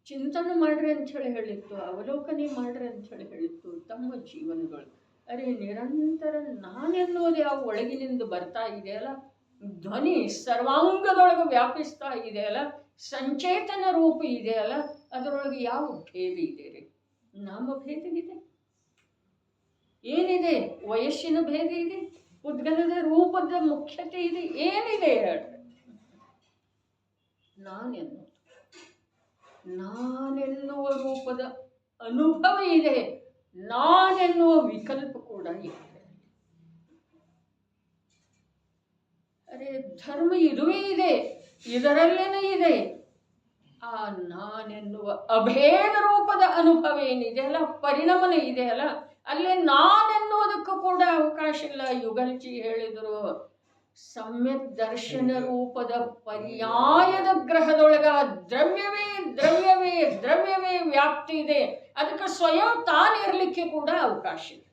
ಚಿಂತನೆ ಮಾಡ್ರಿ ಅಂಥೇಳಿ ಹೇಳಿತ್ತು, ಅವಲೋಕನೆ ಮಾಡ್ರಿ ಅಂಥೇಳಿ ಹೇಳಿತ್ತು ತಮ್ಮ ಜೀವನಗಳು. ಅರೆ ನಿರಂತರ ನಾನೆನ್ನುವುದು ಯಾವ ಒಳಗಿನಿಂದ ಬರ್ತಾ ಇದೆಯಲ್ಲ, ಧ್ವನಿ ಸರ್ವಾಂಗದೊಳಗೆ ವ್ಯಾಪಿಸ್ತಾ ಇದೆಯಲ್ಲ, ಸಂಚೇತನ ರೂಪ ಇದೆಯಲ್ಲ, ಅದರೊಳಗೆ ಯಾವ ಭೇದ ಇದೆ ರೀ? ನಾಮಭೇದ ಇದೆ, ಏನಿದೆ? ವಯಸ್ಸಿನ ಭೇದ ಇದೆ, ಉದ್ಗಲದ ರೂಪದ ಮುಖ್ಯತೆ ಇದೆ, ಏನಿದೆ ಹೇಳ್ರಿ? ನಾನೆನ್ನುವ ರೂಪದ ಅನುಭವ ಇದೆ, ನಾನೆನ್ನುವ ವಿಕಲ್ಪ ಕೂಡ ಇದೆ. ಅರೆ ಧರ್ಮ ಇದುವೇ ಇದೆ, ಇದರಲ್ಲೇನೇ ಇದೆ. ಆ ನಾನೆನ್ನುವ ಅಭೇದ ರೂಪದ ಅನುಭವ ಏನಿದೆಯಲ್ಲ, ಪರಿಣಮನ ಇದೆಯಲ್ಲ, ಅಲ್ಲೇ ನಾನೆನ್ನುವುದಕ್ಕೂ ಕೂಡ ಅವಕಾಶ ಇಲ್ಲ. ಯುಗಲ್ಚಿ ಹೇಳಿದರು, ಸಮ್ಯಕ್ ದರ್ಶನ ರೂಪದ ಪರ್ಯಾಯದ ಗ್ರಹದೊಳಗ ದ್ರವ್ಯವೇ ದ್ರವ್ಯವೇ ದ್ರವ್ಯವೇ ವ್ಯಾಪ್ತಿ ಇದೆ. ಅದಕ್ಕೆ ಸ್ವಯಂ ತಾನಿರಲಿಕ್ಕೆ ಕೂಡ ಅವಕಾಶ ಇದೆ.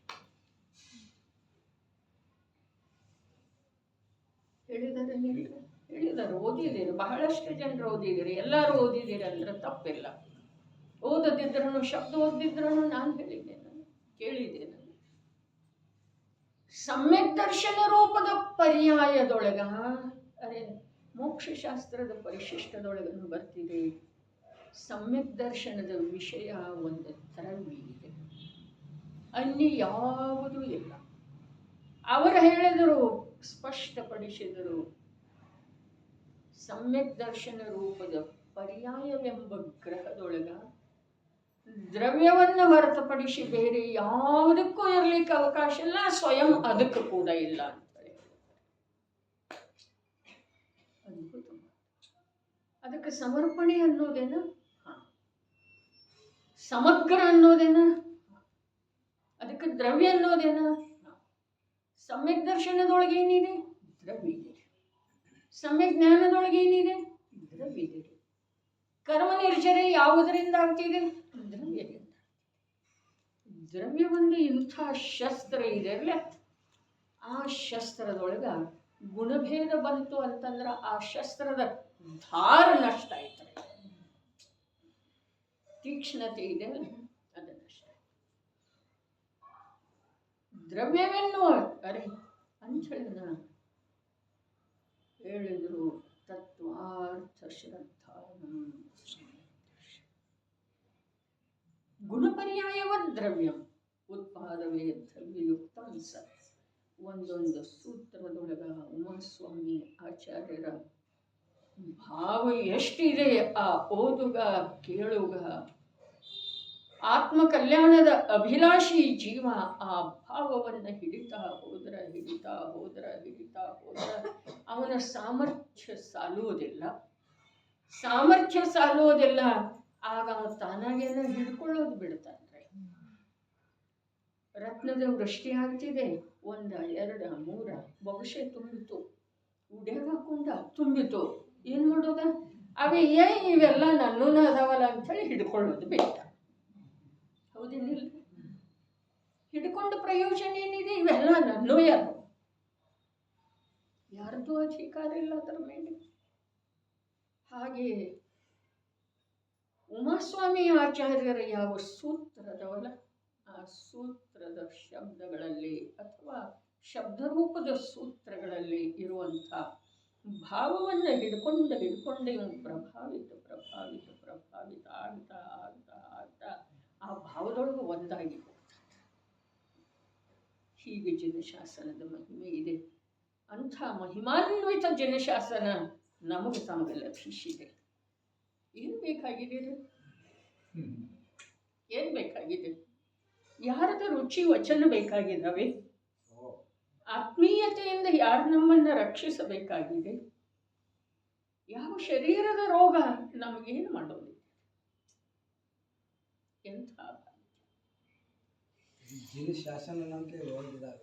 ಹೇಳಿದ್ದಾರೆ, ಓದಿದ್ದೀರಿ, ಬಹಳಷ್ಟು ಜನರು ಓದಿದ್ದೀರಿ, ಎಲ್ಲರೂ ಓದಿದ್ದೀರಿ ಅಂದ್ರೆ ತಪ್ಪಿಲ್ಲ. ಓದದಿದ್ರೂ ಶಬ್ದ ಓದಿದ್ರೂ ನಾನು ಹೇಳಿದ್ದೆ, ಕೇಳಿದ್ದೆ. ಸಮ್ಯಕ್ ದರ್ಶನ ರೂಪದ ಪರ್ಯಾಯದೊಳಗ, ಅರೆ ಮೋಕ್ಷಶಾಸ್ತ್ರದ ಪರಿಶಿಷ್ಟದೊಳಗನ್ನು ಬರ್ತಿದೆ. ಸಮ್ಯಕ್ ದರ್ಶನದ ವಿಷಯ ಒಂದು ದ್ರವ್ಯ ಇದೆ, ಅಲ್ಲಿ ಯಾವುದೂ ಇಲ್ಲ. ಅವರು ಹೇಳಿದರು, ಸ್ಪಷ್ಟಪಡಿಸಿದರು, ಸಮ್ಯಕ್ ದರ್ಶನ ರೂಪದ ಪರ್ಯಾಯವೆಂಬ ಗ್ರಹದೊಳಗ ದ್ರವ್ಯವನ್ನು ಹೊರತುಪಡಿಸಿ ಬೇರೆ ಯಾವುದಕ್ಕೂ ಇರಲಿಕ್ಕೆ ಅವಕಾಶ ಇಲ್ಲ, ಸ್ವಯಂ ಅದಕ್ಕೂ ಕೂಡ ಇಲ್ಲ ಅಂತ ಹೇಳಿ. ಅದ್ಭುತ. ಅದಕ್ಕೆ ಸಮರ್ಪಣೆ ಅನ್ನೋದೇನ, ಸಮಗ್ರ ಅನ್ನೋದೇನ, ಅದಕ್ಕೆ ದ್ರವ್ಯ ಅನ್ನೋದೇನ. ಸಮ್ಯಕ್ ದರ್ಶನದೊಳಗೆ ಏನಿದೆ? ದ್ರವ್ಯ ಇದೆ. ಸಮ್ಯಕ್ ಜ್ಞಾನದೊಳಗೆ ಏನಿದೆ? ದ್ರವ್ಯ ಇದೆ. ಕರ್ಮ ನಿರ್ಜರ ಯಾವುದರಿಂದ ಆಗ್ತಿದೆ? ದ್ರವ್ಯದಿಂದ. ದ್ರವ್ಯ ಒಂದು ಇಂಥ ಶಸ್ತ್ರ ಇದೆ ಅಲ್ಲ, ಆ ಶಸ್ತ್ರದೊಳಗ ಗುಣಭೇದ ಬಂತು ಅಂತಂದ್ರೆ ಆ ಶಸ್ತ್ರದ ಧಾರ ನಷ್ಟ ಆಯ್ತಾರೆ. ತೀಕ್ಷ್ಣತೆ ಇದೆ, ಅದು ನಷ್ಟ. ದ್ರವ್ಯವೆನ್ನುವ ಅರೆ ಅಂಥೇಳಿ ಹೇಳಿದರು, ತತ್ವಾರ್ಥ ಶ್ರದ್ಧಾನಂ ಗುಣಪರ್ಯಾಯವ ದ್ರವ್ಯಂ ಉತ್ಪಾದವೇ ದ್ರವ್ಯಯುಕ್ತಂ ಸತ್. ಒಂದೊಂದು ಸೂತ್ರದೊಳಗ ಉಮಾಸ್ವಾಮಿ ಆಚಾರ್ಯರ ಭಾವ ಎಷ್ಟಿದೆ ಆ ಓದುಗ ಕೇಳುಗ. ಆತ್ಮ ಕಲ್ಯಾಣದ ಅಭಿಲಾಷಿ ಜೀವ ಆ ಭಾವವನ್ನು ಹಿಡಿತಾ ಹೋದ್ರ ಅವನ ಸಾಮರ್ಥ್ಯ ಸಾಲುವುದಿಲ್ಲ. ಆಗ ತಾನಾಗೇನ ಹಿಡ್ಕೊಳ್ಳೋದು ಬಿಡ್ತಾನೆ. ರತ್ನದ ವೃಷ್ಟಿ ಆಗ್ತಿದೆ, 1 2 3 ಬಹುಶಃ ತುಂಬಿತು, ಉಡ್ಯಾಗ ಹಾಕೊಂಡ ತುಂಬಿತು, ಏನು ಮಾಡೋದ? ಅವೇ ಇವೆಲ್ಲ ನನ್ನೂ ಅದಾವಲ್ಲ ಅಂಥೇಳಿ ಹಿಡ್ಕೊಳ್ಳೋದು ಬಿಟ್ಟ. ಹೌದೇನಿಲ್ಲ? ಹಿಡ್ಕೊಂಡು ಪ್ರಯೋಜನ ಏನಿದೆ? ಇವೆಲ್ಲ ನನ್ನೂ ಯಾರ್ದು ಅಧಿಕಾರ ಇಲ್ಲ ಅದರ ಮೇಲೆ. ಹಾಗೆ ಉಮಾಸ್ವಾಮಿ ಆಚಾರ್ಯರ ಯಾವ ಸೂತ್ರದವಲ್ಲ, ಆ ಸೂತ್ರದ ಶಬ್ದಗಳಲ್ಲಿ ಅಥವಾ ಶಬ್ದರೂಪದ ಸೂತ್ರಗಳಲ್ಲಿ ಇರುವಂಥ ಭಾವವನ್ನು ಹಿಡ್ಕೊಂಡು ಇವನು ಪ್ರಭಾವಿತ ಆಗ್ತಾ ಆ ಭಾವದೊಳಗೆ ಒಂದಾಗಿ ಹೋಗ್ತಾನೆ. ಹೀಗೆ ಜನಶಾಸನದ ಮಹಿಮೆ ಇದೆ. ಅಂಥ ಮಹಿಮಾನ್ವಿತ ಜನಶಾಸನ ನಮಗೆ ತಮಗೆ ಲಭಿಸಿದೆ. ಏನು ಬೇಕಾಗಿದೆ? ಏನು ಬೇಕಾಗಿದೆ? ಯಾರದ ರುಚಿ ವಚನ ಬೇಕಾಗಿದ್ದಾವೆ? ಆತ್ಮೀಯತೆಯಿಂದ ಯಾರು ನಮ್ಮನ್ನು ರಕ್ಷಿಸಬೇಕಾಗಿದೆ? ಯಾವ ಶರೀರದ ರೋಗ ನಮಗೇನು ಮಾಡೋದಿಲ್ಲ. ಎಂಥ ಜಿನ ಶಾಸನ ನಮಗೆ ಹೋಗಿದಾಗ